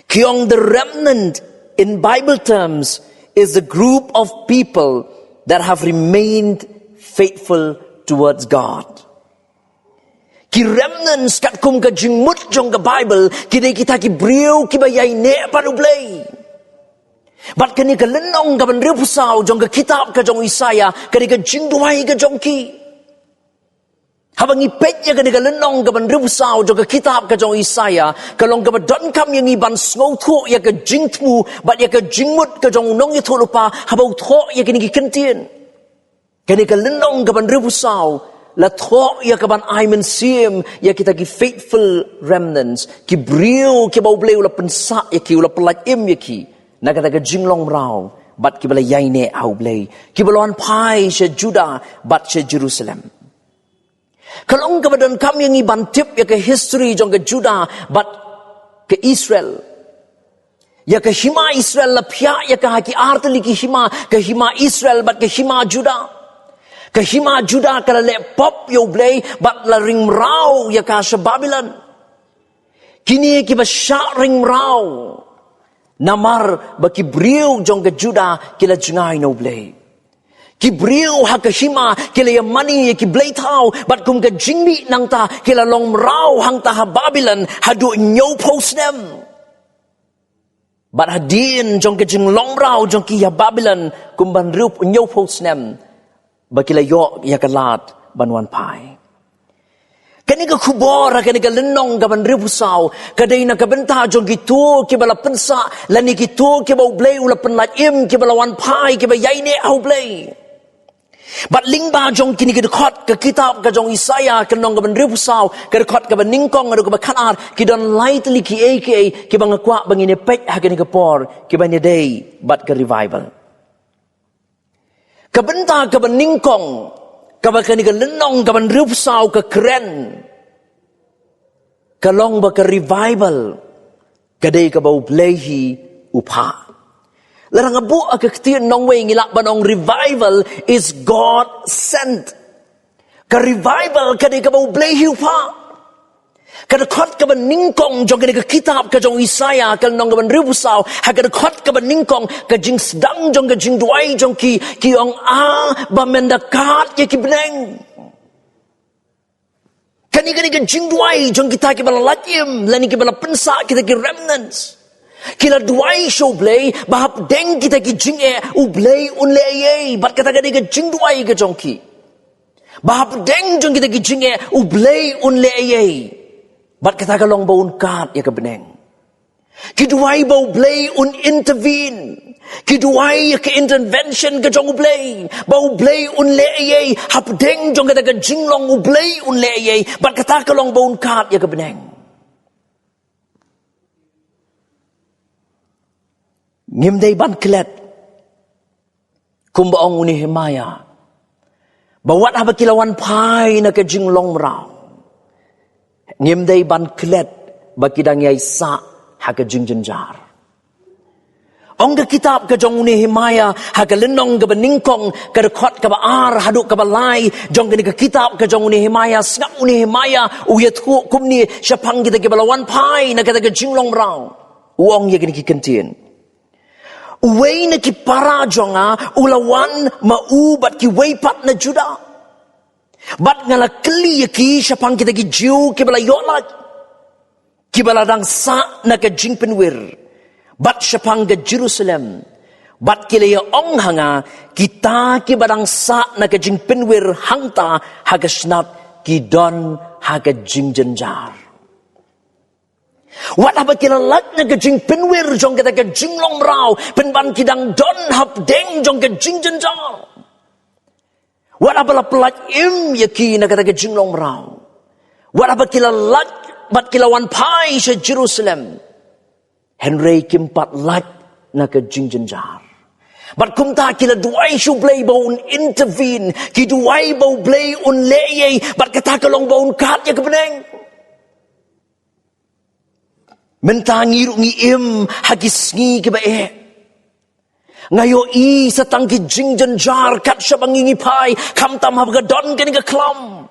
Kiong the remnant in Bible terms is a group of people that have remained faithful towards God. Ki remnants kat kum ka jingmut jong ka Bible kini kita ki briu ki bayay ne panu Blei. Bat kani ka lenong ka banribusaw jong ka kitab ka jong Isaya kani ka jingduay ka jong ki. Habang ipet ya kani ka lenong ka banribusaw jong ka kitab ka jong Isaya kalong ka badon kam yang iban sngow thu ya ka jingtmu bat ya ka jingmut ka jong nong ito lupa habaw tho ya kani ki kentien. Kani ka lenong ka banribusaw la tho ya ka ban Ayman Syiem ya kita ki faithful remnants ki briu ki baw Blei ula pensa ya ki ula pelayim ya ki. Nagataga jinglong rao, bat kibala yaine au Blei. Kibalon pai siya Juda, bat siya Jerusalem. Kalong kabadan kami yang ibantip ya ke history jong ke Juda, bat ke Israel. Ya ke hima Israel lapya ya ke haki artali ki hima, ke hima Israel bat ke hima Juda. Ke hima Juda kala le pop yo Blei, bat la ring rao ya ke asya Babylon. Kini kiba sya ring rao. Namar baki briu jong ke Juda kila jengay no Blei. Ki briu ha ke hima kila ya mani ki Blei tau bat kum ke jingmi nang ta kila long rau hang ta ha Babylon hadu nyo post them. Bat hadin jong ke jing long rau jong ki ya Babylon kum ban rup nyo post them. Bakila yo ya kalat banwan pai. Kani ka kubor, kani ka lenong ka banribusaw, kaday na kabenta jong gitu, kibala pensa, lani gitu, kibaw Blei, ula penlaim, kibala wanpai, kiba yaine au Blei. Bat lingba jong kini kidukot, ka kitab ka jong Isaya, kanong ka banribusaw, kadukot ka baningkong, adu ka bakanar, kidon lightly ki aka, kiba ngakwa bangin epek ha kani kapor, kiba ni day, bat ka revival. Kabenta ka baningkong, kabakani ka lenong ka banribusaw ka kren. Kalong ba ka revival. Kaday ka ba Bleihi upa. Larang abu akaktiyan nong way ngilak ba nong revival is God sent. Ka revival kaday ka ba Bleihi upa. Kadakot ka ba ningkong jong ka kitab ka jong Isaya ka nong ka banribusaw. Kadakot ka ba ningkong ka jing sedang jong ka jing duay jong ki ong ba mendakat ya ki beneng. Kani ka jing duay jong kita ki bala latim lani ki bala pensa kita ki remnants. Kila duay show Blei bahap deng kita ki jing Blei unle ye bat kata ka jing duay ka jong ki. Bahap deng jong kita ki jing Blei unle ye. Bat kata ka long baun kat ya ka beneng. Kiduay bau Blei un intervene. Kiduay ka intervention ka jong Blei. Bau Blei un leeye. Hapdeng jong kata ka jinglong Blei un leeye. Bat kata ka long baun kat ya ka beneng. Ngimday ban klet. Kumbaong uni himaya. Bawat haba kilawan pai na ka jinglong rao. Ngim day ban klet bakidang yay sa haka jingjanjar. Ong ka kitab ka jong Nehemia haka lenong ka beningkong ka dekot ka baar haduk ka balai jong ka kitab ka jong Nehemia snap Nehemia uyatu kumni syapang kita ke balawan pai na kata ka jinglong rao. Uong ya kini kentien. Uway na ki para jonga ulawan maubat ki waypat na juda. Bat ngala kli ki syapang kita ki jiu ki bala yolat. Ki bala dang sa na ka jingpenwir. Bat syapang ka Jerusalem. Bat kilaya ong hanga kita ki badang sa na ka jingpenwir hangta haga snap ki don haga jingjanjar. Wat apa kilalat na ka jingpenwir jong kita ka jinglong rao penban kidang don hap deng jong ka jingjanjar. Wat apa la pelat im yaki na kata ka jinglong rao. Wat apa kilalat bat kilawan pai sa Jerusalem. Henry kimpat lat na ka jingjanjar. Bat kumta kila duay shu Blei baun intervene. Ki duay bau Blei un leye. Bat kata kalong baun kat ya kebeneng. Mentangi rungi im hagis ngi kebae. Ngayo i satang ki jingjanjar kat syabangingi pai. Kam tam habgadon kani ka klam.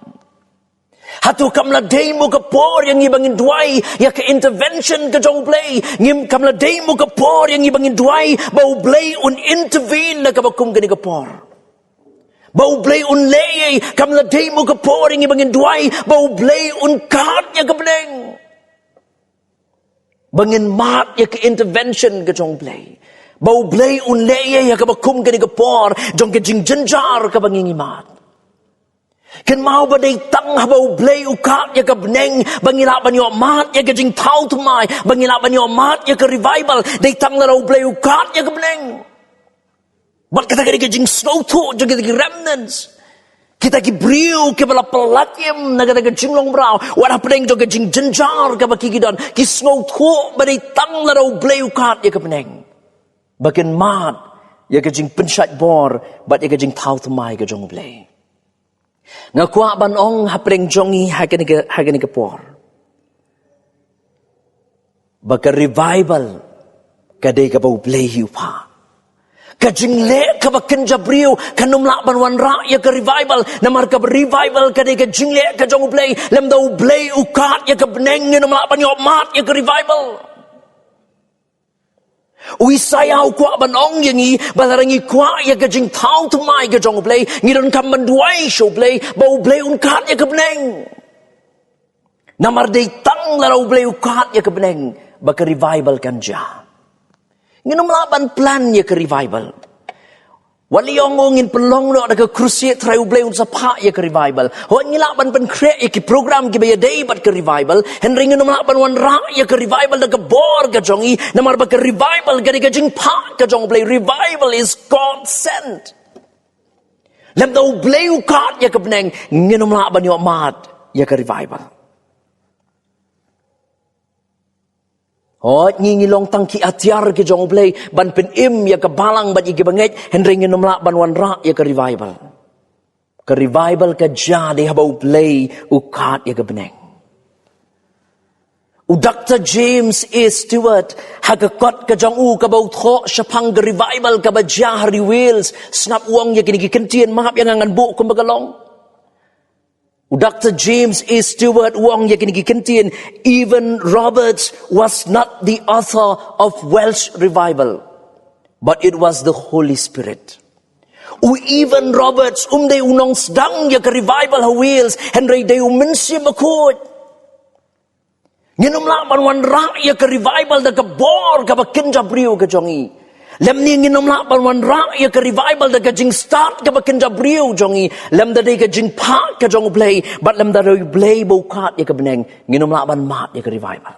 Hatu kamla demo ka por yang ibangin duai ya ka intervention ka jong Blei ngim kamla demo ka por yang ibangin duai bau Blei un intervene na ka bakum kani ka por bau Blei un leye kamla demo ka por yang ibangin duai bau Blei un kat ya ka beneng bangin mat ya ka intervention ka jong Blei bau Blei un leye ya ka bakum kani ka por jong ka jingjanjar ka bangingi mat. Kan mau badai tang habau Blei ukat ya ka beneng bangila banyo mat ya ka jing tau tumai bangila banyo mat ya ka revival dai tang larau Blei ukat ya ka beneng bat kata ka jing snow to jang kita remnants kita ki briu ke bala pelatim na kata ka jinglong brau wala beneng jang ka jing jenjar ka baki gidan ki snow to badai tang larau Blei ukat ya ka beneng bakin mat ya ka jing pensat bor bat ya ka jing tau tumai ka jong Blei. Ngakwa banong hapreng jongi hagani ka por. Baka revival kadai ka bau Blei hiu pa. Kajingle ka bakin jabriu kanumla banwan ra ya ka revival namar ka revival kadai ka jingle ka jong Blei lem dau Blei ukat ya ka beneng numla banyo mat ya ka revival. Ui sayau kwa banong yangi balarangi kwa ya ka jing tau tumai ka jong Blei ngiron kam manduai show Blei bau Blei unkat ya ka beneng namar day tang larau Blei ukat ya ka beneng baka revival kan ja nginom laban plan ya ka revival wali ngongin pelong no ada ka krusiet trau Blei un sapa ya ka revival ho ngilaban pen create ya ki program ki baya day bat ka revival henry nginom laban wan ra ya ka revival da ka bor ka jongi namar ba ka revival gari ka jing pa ka jong Blei revival is God sent lam dau Blei ukat ya ka beneng nginom laban yo mat ya ka revival oh ngingilong tangki atiar ke jong Blei ban pen im ya ka balang bat igi banget henry nginom la ban wan ra ya ka revival ka ja de habau Blei ukat ya ka beneng u Dr. James A. Stewart hagakot ka jong u ka bau tho syapang ka revival ka ba ja hari wheels snap uang ya kini kentien mahap yang ngan bu kumbagalong Dr. James A. Stewart wong yakin kentien even Roberts was not the author of Welsh revival but it was the Holy Spirit. Even Roberts day unong sedang ya ke revival ha Wales Henry day mensi makut. Nginom laban wan ra ya ke revival da ke bor ka bakin jabriu ka jongi. Lem ni nginom la ban ra ya ka revival da ka jing start ka bakin jabriu jongi lem da ka jing pa ka jong Blei but lem da Blei bo kat ya ka beneng nginom la ban mat ya ka revival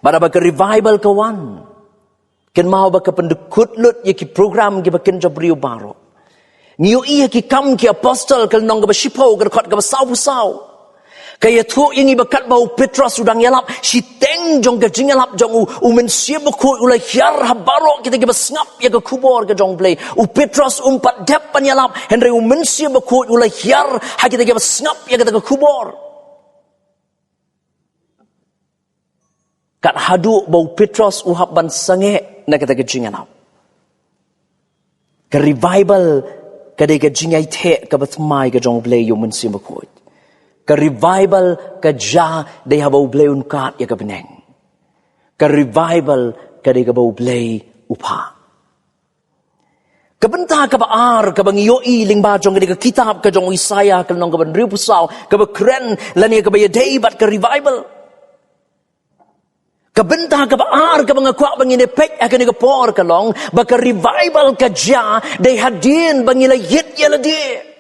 bara ba ka revival ka wan ken mau ba ka pendekut lut ya ki program ki bakin jabriu baro ngiu iya ki kam ki apostle kal nong ka sipo ka kot ka sau Kaya tu yang ibakat bau Petrus udang yalap, si teng jong ke jing yalap jong mensia bekut ulai hiar habarok kita ke besngap ya ke kubur ke jong Blei. Petrus umpat depan yalap, henry mensia bekut ulai hiar ha kita ke besngap ya kita ke kubur. Kat hadu bau Petrus uhap ban sange na kita ke jing yalap. Ke revival kadai ke jing ai the ke betmai ke jong Blei yo mensia bekut. Ke revival ke ja they have Blei unkat ya ke beneng. Ke revival ke they ke Blei upa. Ke bentah ke baar ke bangioi lingba jong ke kitab ke jong Isaya ke nong ke ben riu pusau ke bekren lani ke baya day bat ke revival. Ke bentah ke baar ke bangakuak bangine pek ke ni ke por ke long ba ke revival ke ja they hadin bangila yit ya ladi.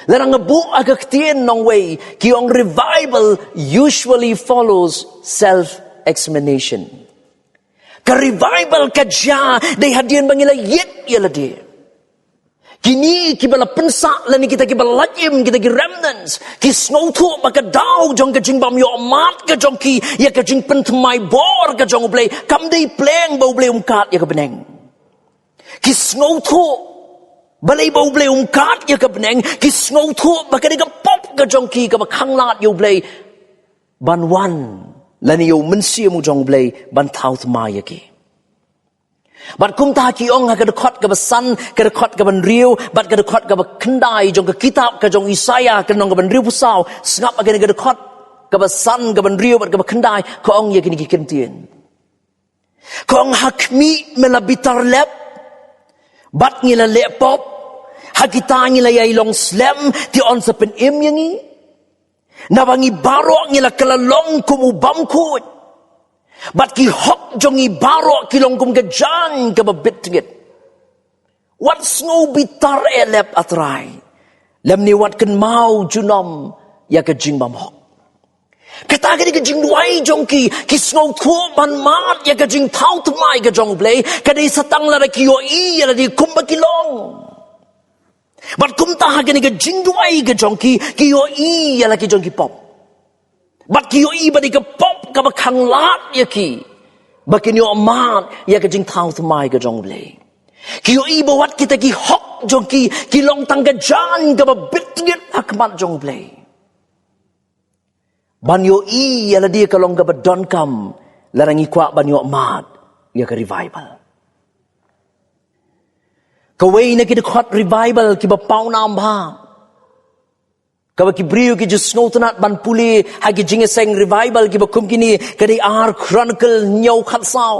Larang ngebu agak tien nong way kiong revival usually follows self-examination. Ke revival kaja day hadian bangila yit ya ladi. Kini kibala pensak lani kita kibala lajim kita ki remnants ki snowtu baka daw jong ke jing bam yo amat ke jong ki ya ke jing pentemai bor ke jong Blei kam day pleng bau Blei umkat ya ke beneng. Ki snowtu balai bau Blei umkat ya ke beneng ki sngow tu baka ni ke pop ke jong ki ke bakang lat yo Blei ban wan lani yo mensia mu jong Blei ban tau tma ya ki bat kum ta ki ong ha ke dekot ke besan ke dekot ke ban riu bat ke dekot ke kendai jong ke kitab ke jong Isaya ke nong ke ban riu pusau sngap age ni ke dekot ke besan ke ban riu bat ke kendai ko ong ya kini ki kentien ko ong hakmi melabitar lep bat ngila lepop hakita ngila yai long slam ti on sa pen im yangi nawangi barok ngila kalalong kum ubam kut bat ki hok jongi barok kilong kum ke jan ke babit ngit wat snow bitar elep atrai lem ni wat ken mau junom ya ke jing bam hok kata ke ke jing duai jong ki snow tu ban mat ya ke jing tau tmai ke jong Blei kadai satang la ki yo i ya di kum ba kilong bat kum ta ke ke jing duai ke jong ki yo i ya la ki jong ki pop bat ki yo i ba di ke pop ka ba khang lat ya ki ba ki yo mat ya ke jing tau tmai ke jong Blei ki yo i ba wat kita ki hok jong ki long tang ke jan ka ba bit ngit akmat jong Blei ban yo i ya la dia kalong ga badon kam larangi kwa ban yo mat ya ke revival kawai na ki dekhot revival ki ba pau nam ba ka ba ki brio ki just ngotanat ban puli ha ki jinge seng revival ki ba kum kini ka di ar chronicle nyau khat sao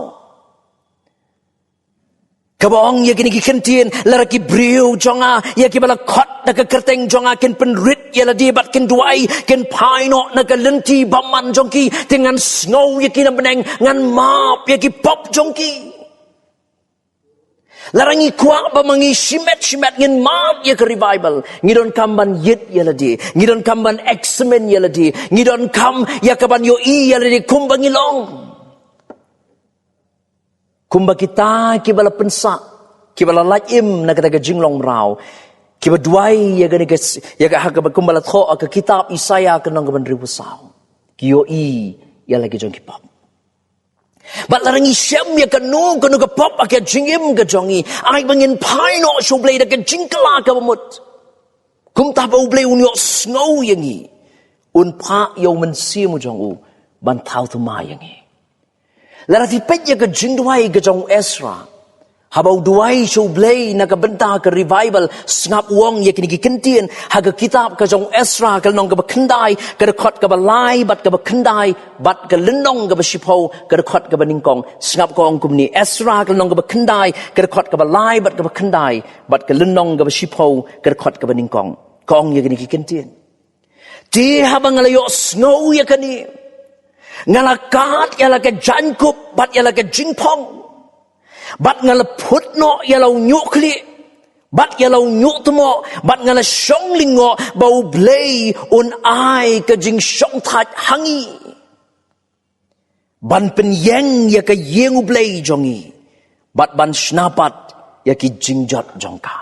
kabong ya kini ki kentien lara ki brio jonga ya ki bala khot na ka kerteng jonga ken penrit ya la di bat ken duai ken paino na ka lenti baman jongki dengan snow ya ki na beneng ngan map ya ki pop jongki larangi kuak ba mangi shimet ngin map ya ke revival ngidon kamban yit ya la di ngidon kamban examen ya la di ngidon kam ya ka ban yo i ya la di kumbang ilong kumba kita kibala pensa kibala laim na kata ke jinglong rau kiba duai ya gani ke ya ga ha kumbala tho ke kitab Isaya ke nong ban ribu sao kiyo i ya lagi jong kipap bat larangi Syiem ya ke nu ke pop ke jingim ke jongi ai bangin paino sho Blei da ke jingkla ke bamut kum ta bau Blei unyo snow yangi un pa yo men simu jong u ban tau tu ma yangi lara ti pet ya ke jing duai ke jong Ezra habau duai show Blei na ke benta ke revival ngap wong ya kini ki kentien ha ke kitab ke jong Ezra ke nong ke bekendai ke dekot ke balai bat ke bekendai bat ke lenong ke besipau ke dekot ke beningkong ngap ko ong kumni Ezra ke nong ke bekendai ke dekot ke balai bat ke bekendai bat ke lenong ke besipau ke dekot ke beningkong ko ong ya kini ki kentien ti habang alayo snow ya kani ngalakat yala ke jankup bat yala ke jingpong bat ngala putno yala nyukli bat yala nyutmo bat ngala shonglingo bau Blei un ai ke jing shong that hangi ban pen yeng ya ke yengu Blei jongi bat ban shnapat ya ki jingjot jongka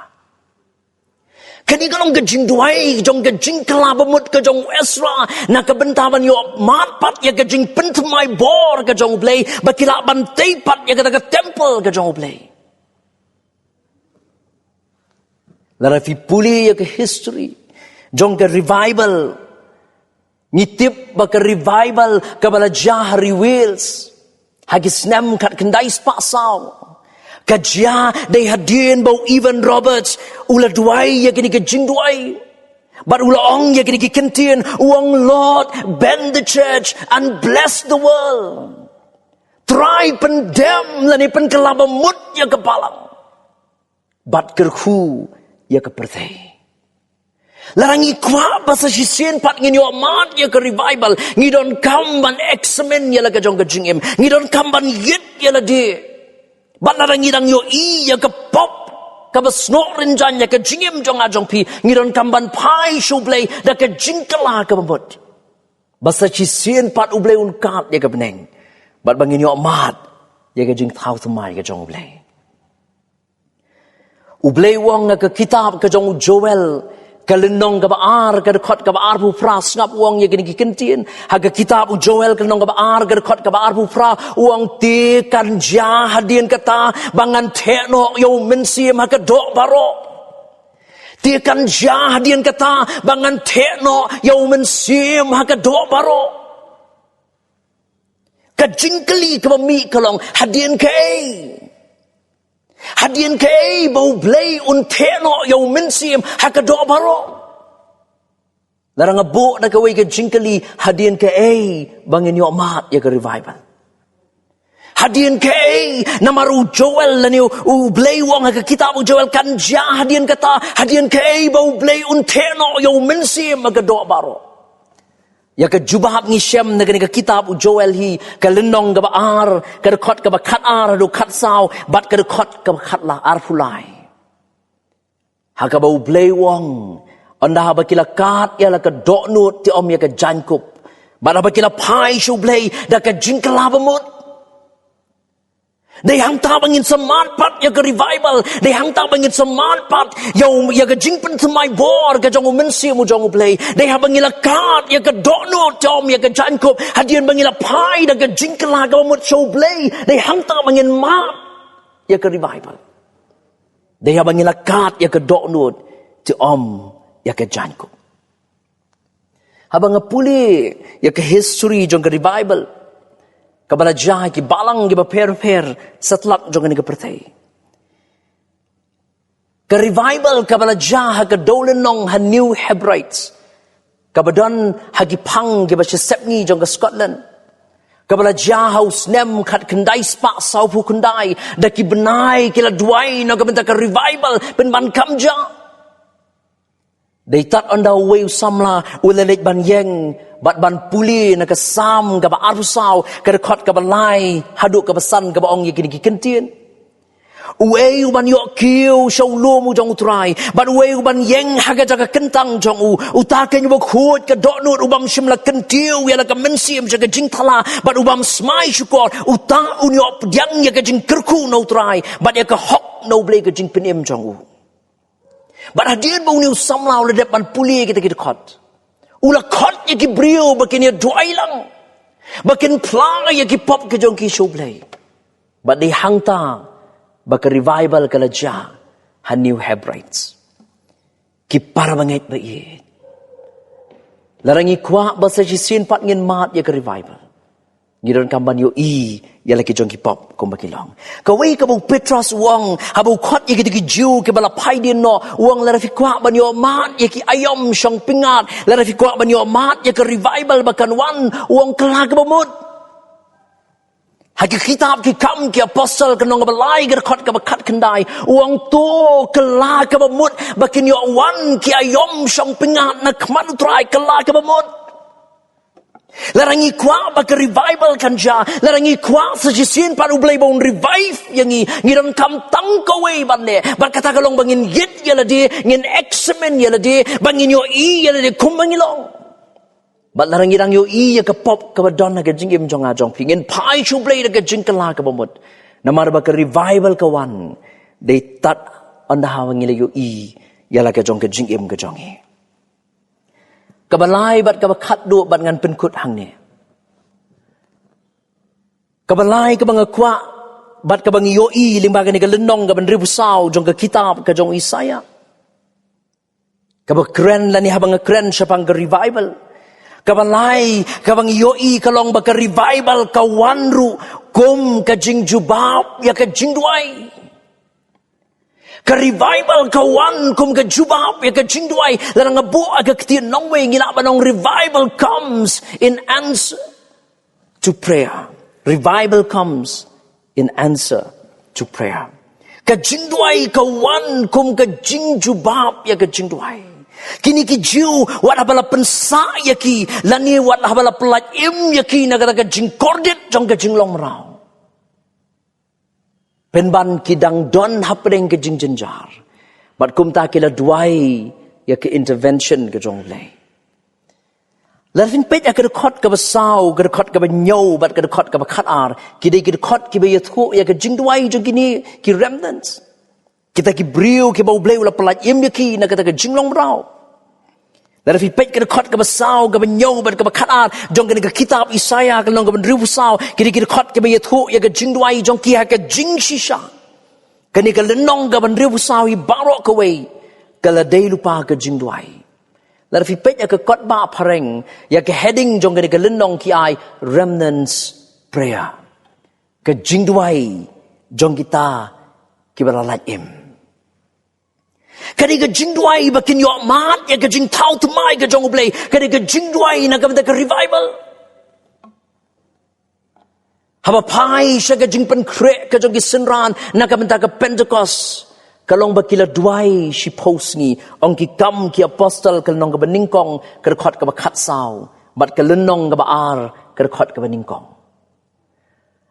Kani kalong gajing duai, jong gajing kelabamut ke jong Esra, na kebentaban yo matpat ya gajing pentemai bor ke jong Blei, bakila bantai pat ya kata temple ke jong Blei. Larafi puli ya ke history, jong ke revival, ngitip baka revival kabala jah reveals, hagi snem kat kendai spasau. Kajia they hadirin bau Evan Roberts ula duai ya kini kejing duai but ula ong ya kini kentien uang Lord bend the church and bless the world try pendem lani pen kelabamut ya kepalang but Kyrkhu ya kepertai larangi kwa basa Syiem pat ngin yo mat ya ke revival ngidon kamban examen ya la kajong kejing ngidon kamban yit ya la di Balarang ngidang yo iya ke pop ke besnok rinjan ya ke jingim jong ajong pi ngidon kamban pai shu Blei da ke jingkala ke bembut basa Syiem pat u Blei unkat ya ke beneng bat bangin yo mat ya ke jing Nongthymmai ke jong Blei u Blei wong ke kitab ke jong Joel kalenong ka baar ka dekot ka baar pu pra ngap uang ye gini kentien haga kitab u Joel kalenong ka baar ka dekot ka baar pu pra uang te kan ja hadien kata bangan tekno yo mensiem haga dok baro te kan ja hadien kata bangan tekno yo mensiem haga dok baro ka jingkeli ka mi kalong hadien kai bau Blei un tekno yo mensiem hakadok baro larang abo na kawai ka jingkali hadien kai bangin yo mat ya ka revival hadien kai namaru Joel lani u Blei wong ka kitab u Joel kan ja hadien kata hadien kai bau Blei un tekno yo mensiem hakadok baro ya ke jubahap ngi Syiem negani ke kitab u Joel hi ke lenong ke baar ke dekot ke bakat ar do kat sau bat ke dekot ke bakat la ar fulai ha ka bau Blei wong anda ha bakila kat ya la ke dok nut ti om ya ke jankup bat ha bakila pai shu Blei da ke jingkala bemut They hang ta bangin semat pat ya ke revival. They hang ta bangin semat pat ya ke jingpen semai bor ke jong mensi mu jong Blei. They ha bangila kat ya ke dokno tom ya ke jankup. Hadian bangila pai da ke jingkela ke mut show Blei. They hang ta bangin mat ya ke revival. They ha bangila kat ya ke dokno ti om ya ke jankup. Habang puli ya ke history jong ke revival. Kabala jai ki balang ki per setlak jong ni ke pertai. Ke revival kabala jah ke dolen nong ha New Hebrides. Kabadon ha ki pang ki ba sepni jong ke Scotland. Kabala jah haus nem kat kendai spak sau pu kendai da ki benai ki la duai no ka benta ke revival pen ban kamja. They tat on the way samla ulelet ban yeng bat ban puli na kasam ka ba arusau ka rekot ka balai haduk ka basan ka baong yekini kentien uei uban yok kiu show lu mu jong utrai bat uei uban yeng haga jaga kentang jong utaken bo khut ka donut ubam shimla kentiu ya la ka mensim jaga jing thala bat ubam smai syukor uta unyok pdiang ya ka jing Kyrkhu no utrai bat ya ka hok no Blei ka jing penim jong But hadirin bau ni samlau le depan puli kita kot. Ula kot ye ki brio bakin ye duai lang. Bakin plang ye ki pop ke jong ki show Blei. But di hangta baka revival kala ja ha New Hebrides. Ki para bangait ba ye. Larangi kwa basa Syiem pat ngin mat ye ke revival. Ngiron kamban yo ya laki jong ki pop kong bakilong. Kawai ka bau Petros uang habau kot ye ki jiu ke bala pai din no uang la rafi kwa ban yo mat ye ki ayom syong pingat la rafi kwa ban yo mat ye ke revival bakan wan uang kala ke bamut. Haki kitab ki kam ki apostle ke nong balai ke kot ke bakat kendai uang to kala ke bamut bakin yo wan ki ayom syong pingat na kman utrai kala ke bamut. Larangi kwa baka revival kanja larangi kwa sa Syiem paru Blei bau revive yang ngiron kam tang kawai bande bar kata kalong bangin yit yala de ngin examen yala de bangin yo yala de kumbangilong bat larangi rang yo ya ke pop ke badon na ke jingim jong ajong pingin pai chu Blei na ke jingkala ke bamut namar baka revival kawan they tat anda hawangila yo ialah ke jong ke jing im ke jong e kabalai bat ka khat do bat ngan pen khut hang ne kabalai ka bang kwa bat ka bang yo i limba ka ni ka lenong ka ban ribu sau jong ka kitab ka jong Isaya ka ba kren la ni habang kren sapang ka revival kabalai ka bang yo i ka long ba ka revival ka wanru kum ka jing jubab ya ka jing duai ka revival ka wan kum ka jubab ya ka jing duai la nga bu aga ktin nong we ngila banong revival comes in answer to prayer. Revival comes in answer to prayer. Ka jing duai ka wan kum ka jing jubab ya ka jing duai kini ki jiu wat habala pensa ya ki lani wat habala pelat im ya ki na ka jing kordit jong ka jing long rao penban kidang don hapring ke jing jenjar bat kum ta kila duai ya ke intervention ke jong Blei larfin pet ya ke khot ka basau ke khot ka nyau bat ke khot ka khat ar kidai ke khot ki be yathu ya ke jing duai jong kini ki remnants kita ki briu ki bau Blei ula pelat im ya ki na kata ke jing long rao larfin pet ke khot ka basau ka nyau bat ka khat ar jong ke kitab Isaya ka long ka riu sau kidai ke khot ke be yathu ya ke jing duai jong ki ha ke jing shisha kani ka lenong ka ban riu sau i barok ka we ka la dei lupa ka jing duai larfin pet ya ke kot ba pareng ya ke heading jong ke lenong ki ai remnants prayer ka jing duai jong kita ki baralat im kani ka jing duai bakin yo mat ya ka jing tau tu mai ka jong Blei kani ka jing duai na ka ka revival haba pai sha ka jing pen kre ka jong ki sinran na ka ka Pentecost kalong bakila duai shi post ni ong ki kam ki apostle kalong ka beningkong ka khot ka khat sau bat ka lenong ka ba ar ka khot ka beningkong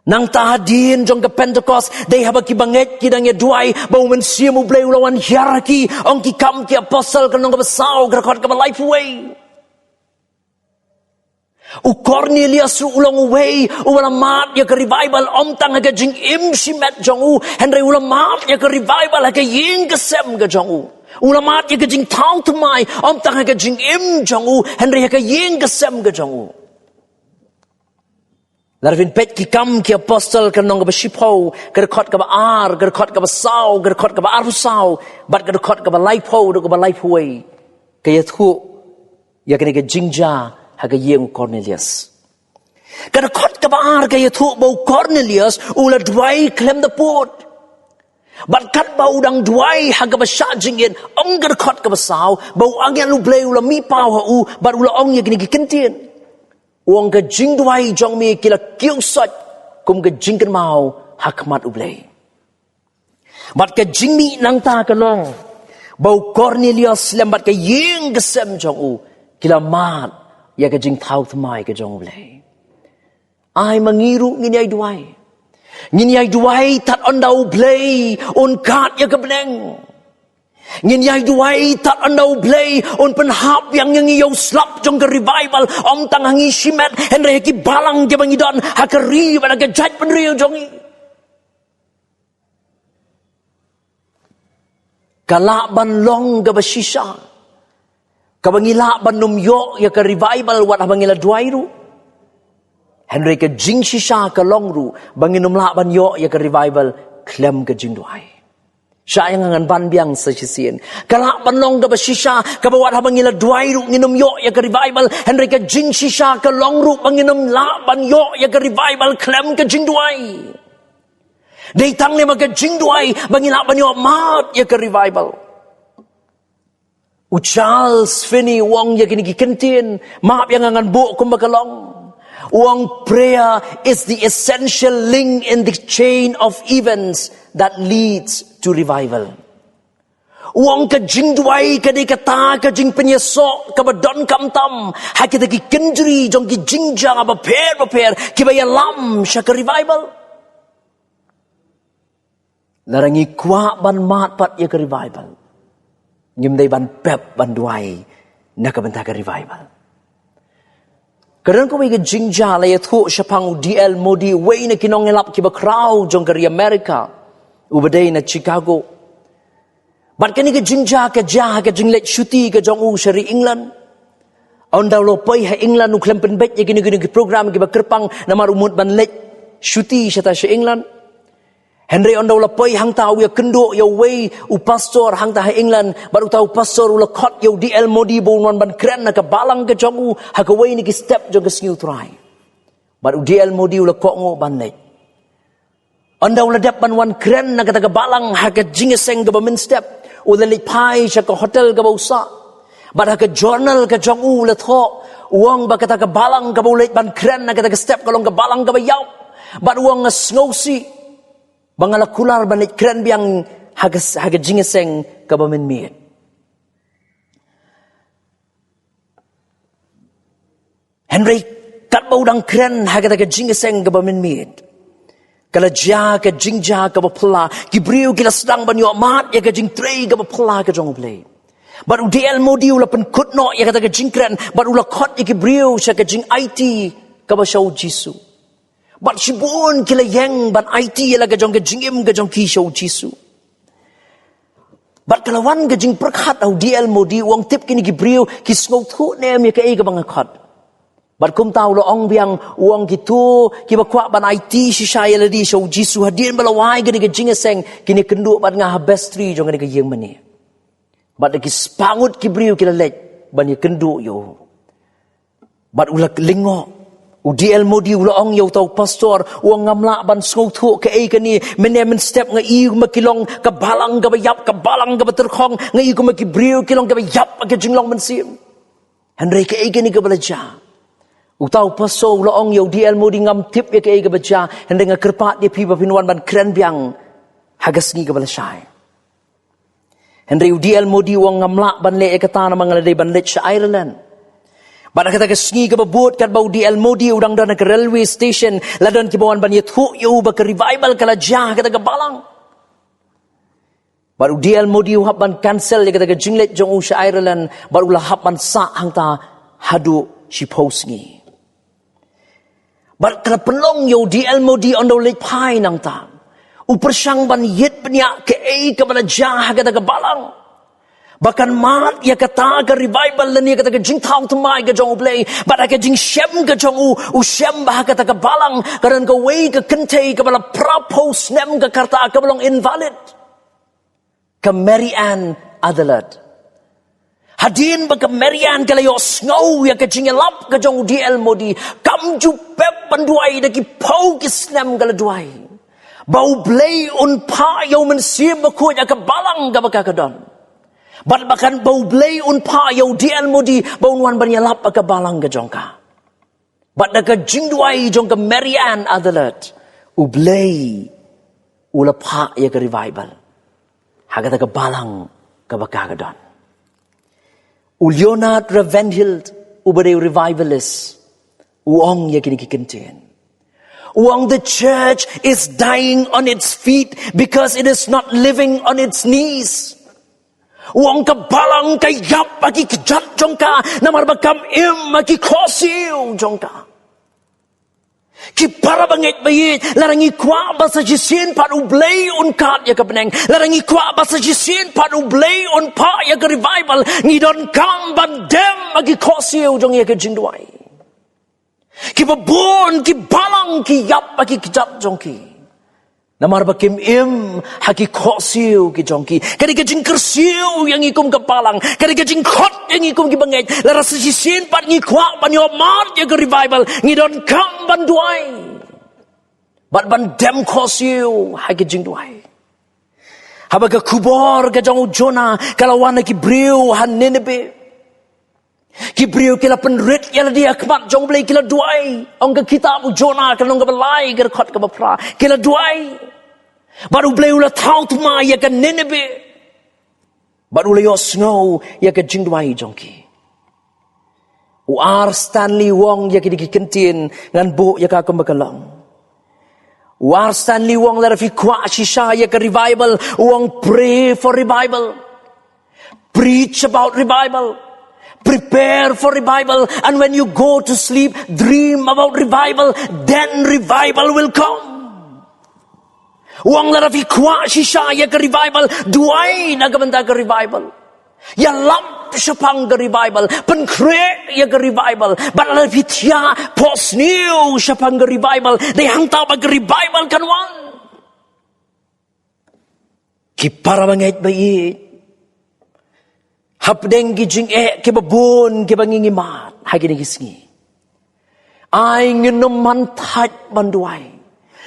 nang tahadin jong ke Pentecost they have a kibanget kidang ya duai bau men Syiem Blei ulawan hierarchy ong ki kam ki apostle kanong ka basau ka khot ka life away u Cornelius ulang away ulang mat ya ke revival om tang ka jing im shimet jong u Henry ulang mat ya ke revival ka ying ka sem ka jong u ulang mat ya ke jing tau tu mai om tang ka jing im jong u Henry ka ying ka sem ka jong u larvin pet ki kam ki apostle kan nong ba shipo ka khot ka ba ar ka khot ka ba sau ka khot ka ba ar sau bat ka khot ka ba life ho ka ba life way ka yathu ya ka jingja ha ka yeng Cornelius ka khot ka ba ar ka yathu ba Cornelius ula dwai klem the port bat kat ba udang dwai ha ka ba sha jingin ong ka khot ka ba sau ba angya lu Blei ula mi pau ha u bat ula ong ya ki kentien uang ke jing duai jong mi kila kiu sat kum ke jing kan mau hakmat u Blei bat ke jing mi nang ta ka long bau Cornelius lembat ke ying ke sem jong u kila mat ya ke jing thau thmai ke jong Blei ai mangiru ngini ai duai tat on dau Blei on kat ya ke bleng ngin yai duai tat andau Blei on penhap yang yo slap jong ke revival om tang hangi shimet henre ki balang ke bangidon hakari pada ke jat penriu jongi kala ban long ke basisha ka bangila ban num yo ya ke revival wat bangila duai ru henre ke jing shisha ka long ru banginum la ban yo ya ke revival klem ke jing duai Syah yang ngan ban biang sesisien. Kalau banong ke basisha, ke bawat habang ila duai ru nginum yo ya ke revival. Henry ke jing shisha ke long ru banginum la ban yo ya ke revival klem ke jing duai. Dei tang lema ke jing duai bangila ban yo mat ya ke revival. U Charles Finney wong ya kini kentien maap yang ngan bu kumbakalong. Uang prayer is the essential link in the chain of events that leads to revival. Uang ke jing duai ke de kata ke jing penyesok ke badon kam tam ha kita ki kendri jong ki jingja ba per ki ba lam sya ke revival. Larangi kwa ban mat pat ya ke revival. Ngim dai ban pep ban duai na ka benta ke revival. Kadang ko may jingja la yathu syapang DL Modi way na kinong elap ki ba crowd jong kari Amerika ubadai na Chicago But kani ke jingja ke jah ke jinglet shuti ke jong u shari England. Onda lo pai ha England u klem pen bet ye gini ke program ke kerpang namar umut ban let shuti shata she England. Henry onda lo pai hang ta ya kendo ya way u pastor hang ta ha England baru tahu pastor u la khot yo DL modi bon wan ban kren na ke balang ke jong u ha ke way ni ke step jong ke snew try. Baru DL modi u la khot ngo ban let. Onda u la dep ban wan kren na ke balang ha ke jingeseng ke ban step. Udah pai ke hotel ke bausa, pada ke journal ke jong u le tho, uang ba kata ke balang ke baulet ban keren na kata ke step kalong ke balang ke bayau, bad uang ngosngausi, bangala kular ban let keren biang haga jingeseng ke bamin miet. Henry kat bau dang keren haga ke jingeseng ke bamin miet. Kala ja ke jingja ke bapla kibriu kila sedang banyo mat ya ke jing trei ke bapla ke jong Blei. Baru DL modi ula pen kutno ya kata ke jingkren baru ula khot ya kibriu sya ke jing IT ke basau Jisu. Bat shibun kila yang ban IT ya la ke jong ke jingim ke jong ki shau Jisu. Bat kala wan ke jing perkhat au DL modi uang tip kini kibriu ki sngo thu nem ya ke e ke bang khot. Bat kum tahu lo ong biang uang gitu kiba kwa ban IT si saya ladi show Jisu hadirin balawai gani ke jingeseng kini kenduk bat ngah bestri jong gani ke yeng mani. Bat ki spangut kibriu kila let ban ye kenduk yo. Bat ulak lingo UDL modi ula ong yo tau pastor uang ngamla ban sngau thu ke e kani men step nga i makilong ka balang ka bayap ka balang ka baterkhong nga i ko makibriu kilong ka bayap ka jinglong man Syiem. Henry ke e kani ka balaja. Utau paso loong yo DL modi ngam tip ya ke baca hendak ngekerpat dia pi bapinwan ban keren biang hagas ni ke balasai. Hendak DL modi wang ngamlak ban le kata nama ngalade ban le Ireland. Ban kata ke sngi ke babut kat bau DL modi udang dan ke railway station ladan ke bawan ban ye thu yo ba ke revival kala jah kata ke balang. Baru DL modi hab ban cancel ya kata ke jinglet jong Ireland baru lah hab ban sa hangta hadu si posngi. Bat kena penong yo DL modi ondo lek pai nang ta. Upersang ban yet penyak ke e ke bala jah kata ke balang. Bahkan mat ya kata ke revival dan ya kata ke jing Nongthymmai ke jong Blei. Bat ke jing Syiem ke jong u Syiem bah kata ke balang. Karan ke wei ke kentei ke bala propose nem ke karta ke belong invalid. Ke Mary Ann Adelaide. Hadin baka Marian kala yo snow ya ke jingelap ke jong DL modi kam ju pep banduai daki pau ki snam kala duai bau Blei un pa yo men Syiem ko ya ke balang ka baka kadon bat bakan bau Blei un pa yo DL modi bau wan ban yalap ka balang ke jongka bat da ka jingduai jong ke Marian Adelaide u Blei ula pa ya ke revival hagata ke balang ka baka kadon. Leonard Ravenhild ubare revivalist uang ya kini kikintin uang the church is dying on its feet because it is not living on its knees uang ka balang ka yap bagi kejat jongka namar bakam im bagi khosiu jongka ki para bangit bayit larangi kwa basa jisin pat u Blei un kat ya ka beneng larangi kwa basa jisin pat u Blei un pa ya ka revival ni don kam ban dem agi khosiu jong ya ka jingduai ki babon ki balang ki yap bagi kijap jong ki namar bakim im haki khosiu ki jong ki kadi ka jing kersiu yang ikum ka palang kadi ka jing khot yang ikum ki bangit lara sisin pat ngi kwa ban yo mat ya ka revival ni don kam ban duai bat ban dem khosiu haki jing duai haba ka kubor ka jong Jonah kalawan ki briu han Nineveh ki briu kila penrit ya dia kmat jong Blei kila duai ong ka kitab Jonah kalong ka balai ka khot ka bapra kila duai baru Blei ula Nongthymmai ya ka Nineveh baru le yo snow ya ka jingduai jongki uar Stanley Wong ya ki dikentin ngan bu ya ka kumbakalong uar Stanley Wong la fi kwa shisha ya ka revival uang pray for revival preach about revival prepare for revival and when you go to sleep dream about revival then revival will come Wang lara fi kwa shisha ya ke revival. Duai na kabenta ke revival. Ya lam syapang ke revival. Penkre ya ke revival. But lara fi tia pos new syapang ke revival. They hang tau ke revival kan wang. Ki para bangait bait. Hapdeng ki jing ki babon ki bangingimat. Hai ki ngisngi. Ai ngenom mantat banduai.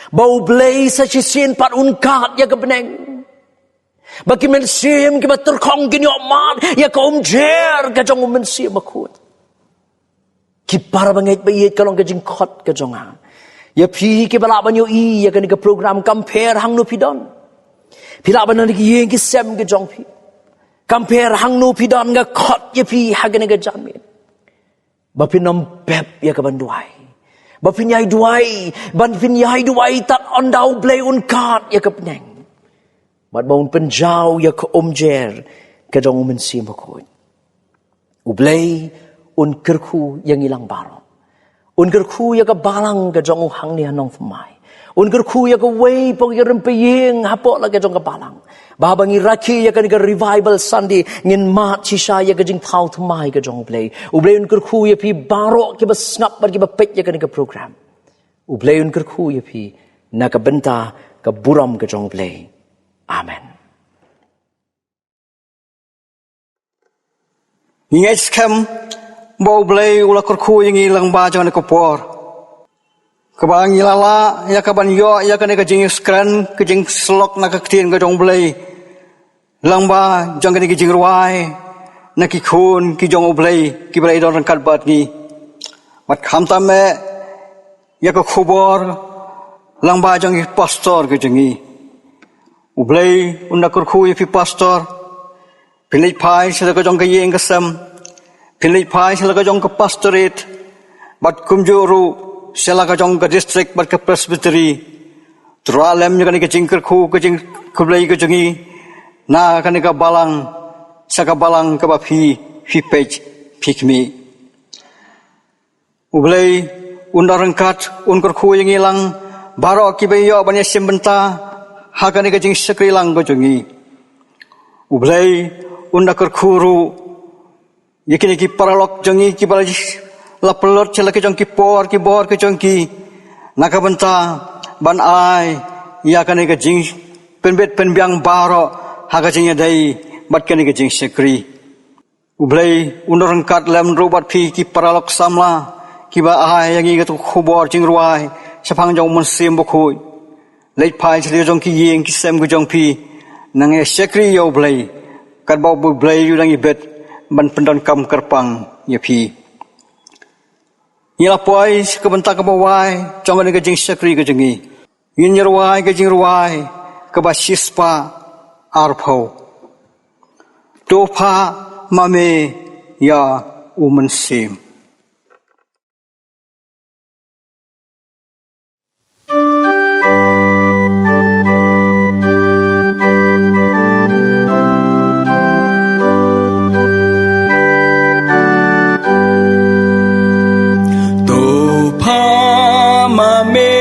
Bau Blei sa Syiem pat unkat ya ke beneng. Bagi men Syiem ki baterkong ki nyokmat ya ke jer ke jong men Syiem makut. Ki para bangait bait kalong ke jing kot ke jonga. Ya pi ki balak banyo I ya ke ni ke program compare hang no pidon. Pila banan ki yeng ki sem ke jong pi. Compare hang no pidon ga kot ya pi ha ke ni ke jamin. Bapinom pep ya ke banduai. Bapinyai duai, bapinyai duai tat ondau Blei unkat ya ke peneng. Bat baun penjau ya ke jer ke jong men Syiem makut. Blei un Kyrkhu yang ilang baro. Un Kyrkhu ya ke balang ke jong hang ni Nongthymmai. Un Kyrkhu ya ke wei pok ya rempeyeng hapok la ke jong ke balang. Babangi raki ya ke revival Sunday ngin mat shisha ya ke jing thau thmai ke jong Blei. Blei un Kyrkhu ya pi baro ke besngap bar ke bepet ya ke program. Blei un Kyrkhu ya pi na ke benta ke buram ke jong Blei. Amen. Ingai skem bau Blei ula Kyrkhu yang ilang ba jangan ke por. Kebang ilala ya kaban yo ya ke jing skran ke jing slok na ke tien ke jong Blei. Lang ba jang ke jing ruai na ki khun ki jong Blei ki Blei don rangkat bat ni. Mat kham ta me ya ke khubor lang ba jang pastor ke jingi. Blei unda Kyrkhu ya pi pastor. Pilih pai sila ke jong ke yeng ke sem. Pilih pai sila ke jong ke pastorate. Bat kumjuru sila ke jong ke district bat ke presbytery. Teralem ya ke jing Kyrkhu ke jing ke Blei ke jingi. Na kan ka balang saka balang ka ba fi page pikmi. Blei undarangkat un Kyrkhu yang ilang baro ki bayo banya sembenta ha kan ka jing sekrilang go jungi. Blei unda Kyrkhu ru yakini ki paralok jungi ki bala lapelot cela ke jong ki por ki bor ke jong ki nakabenta ban ai ya kan ka jing penbet penbiang baro hagajingnya dai bat kani ke jing sekri. Blei undarangkat lem robat pi ki paralok samla ki ba ai yang i tu khubor jing ruai sapang jong men Syiem bokhui. Leit pai sli jong ki yeng ki sem gu jong pi nang e sekri yo Blei. Kat bau Blei yu dang i bet ban pendon kam kerpang ya pi. Ila poi ke bentak ke bawai jong ke jing sekri ke jingi. Yin ruai ke jing ruai ke ba sispa arpau dopa mame ya men Syiem. Dopa mame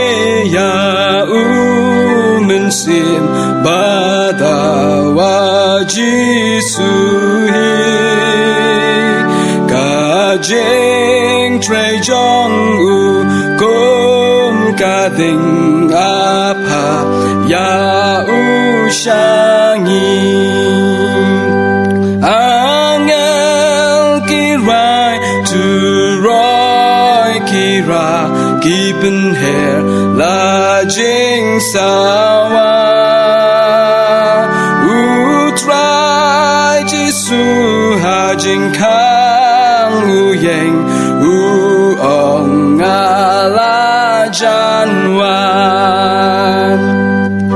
ya men Syiem badawa Jisuhi kajeng tre jong u kom kading apa ya u shangi angel kirai tu roi kira giben her la jing sawa jing kang u yeng u ong ala janwan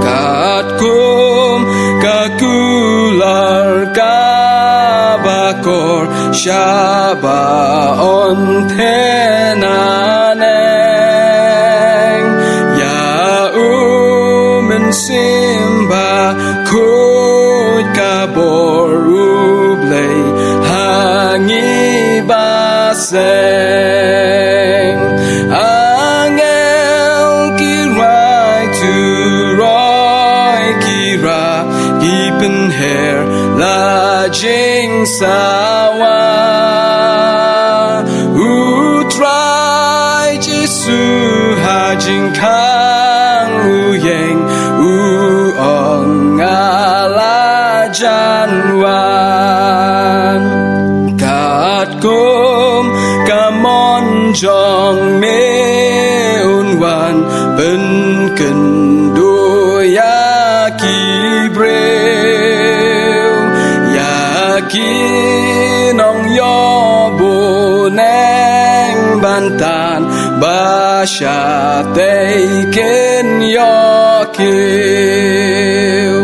kat kum kakular kabakor shaba on tenaneng ya men Syiem ba kut kabor Blei hangi baseng angel kirai tu roi hajing kang uyeng uong ala janwan kat kum kamon jong meunwan ben kendo ya kibreu ya kinong yo boneng bantan basha teiken yo kiu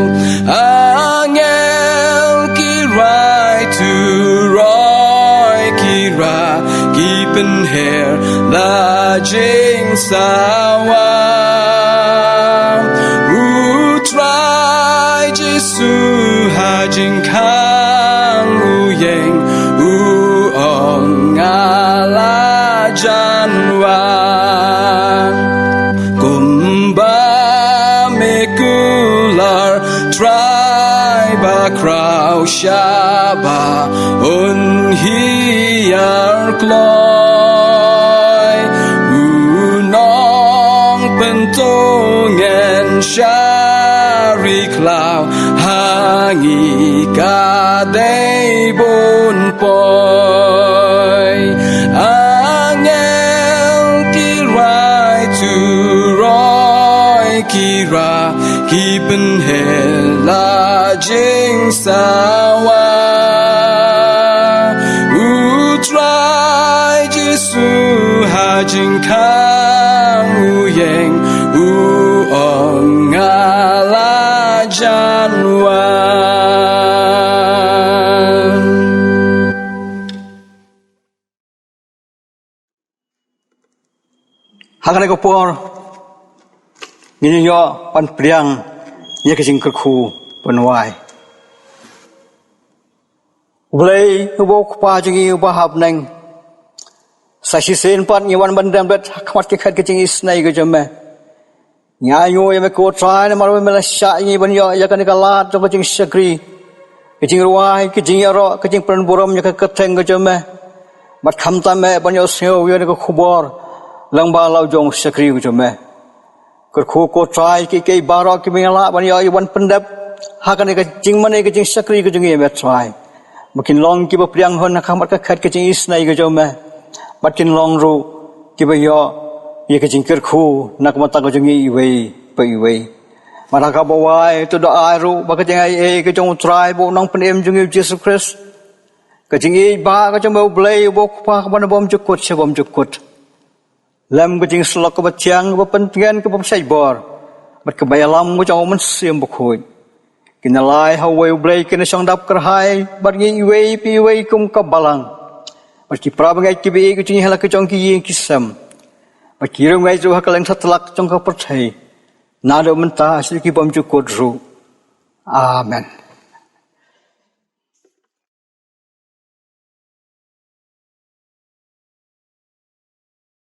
angel kirai tu roi kira kipen hair la jing sawa utrai jesu hajing kang uyeng uong ala janwan kumba mekular try ba kraw shaba un hiar kloy unong pentongen shari klaw hangi ka dei bon poi angel kirai tu roi kira kipen hela jing sawa utrai jesu hajing kang uyeng uong ala janwan Hakan ko por ninyo pan pdiang ye kajing Kyrkhu penwai Blei ubo kpa jingi uba hab neng sashi sen pan ngiwan bandam bet khmat ke khat kajing isnai go jame nyayo ye me ko trai na maru me la sha ngi ban yo ya kan kalat to kajing sakri kajing ruai kajing ro kajing pran borom ya ka theng go jame mat kham ta me ban yo seo ye ko khubor lang ba lau jong sakri go jame Kyrkhu ko trai ki baro ki mengala ban yo wan pendap hakan ka jing mane ka jing sakri ka jing ye me trai makin long ki ba priang hon na khamat ka khat ka jing isnai ka jome makin long ru ki ba yo ye ka jing Kyrkhu nak mata ka jing i wei pa i wei mara ka bawai to do ai ru ba ka jing ai e ka jong trai bo nong pen em jing Jesus Christ ka jing i ba ka jong Blei bo pa ban bom jukut se bom jukut lam ka jing slok ka ba tiang ba pengen ka ba sai bor mat ka bayalam ko jong man Syiem bo khoi kinalai hawai Blei kina song dap kerhai bar ngi wei pi wei kum ka balang mat ki pra bangai ki bi ku jing hala ka jong ki yin ki sam mat ki rong ngai ju ha ka lang thatlak jong ka perthai na do man ta asli ki bom jukut ru amen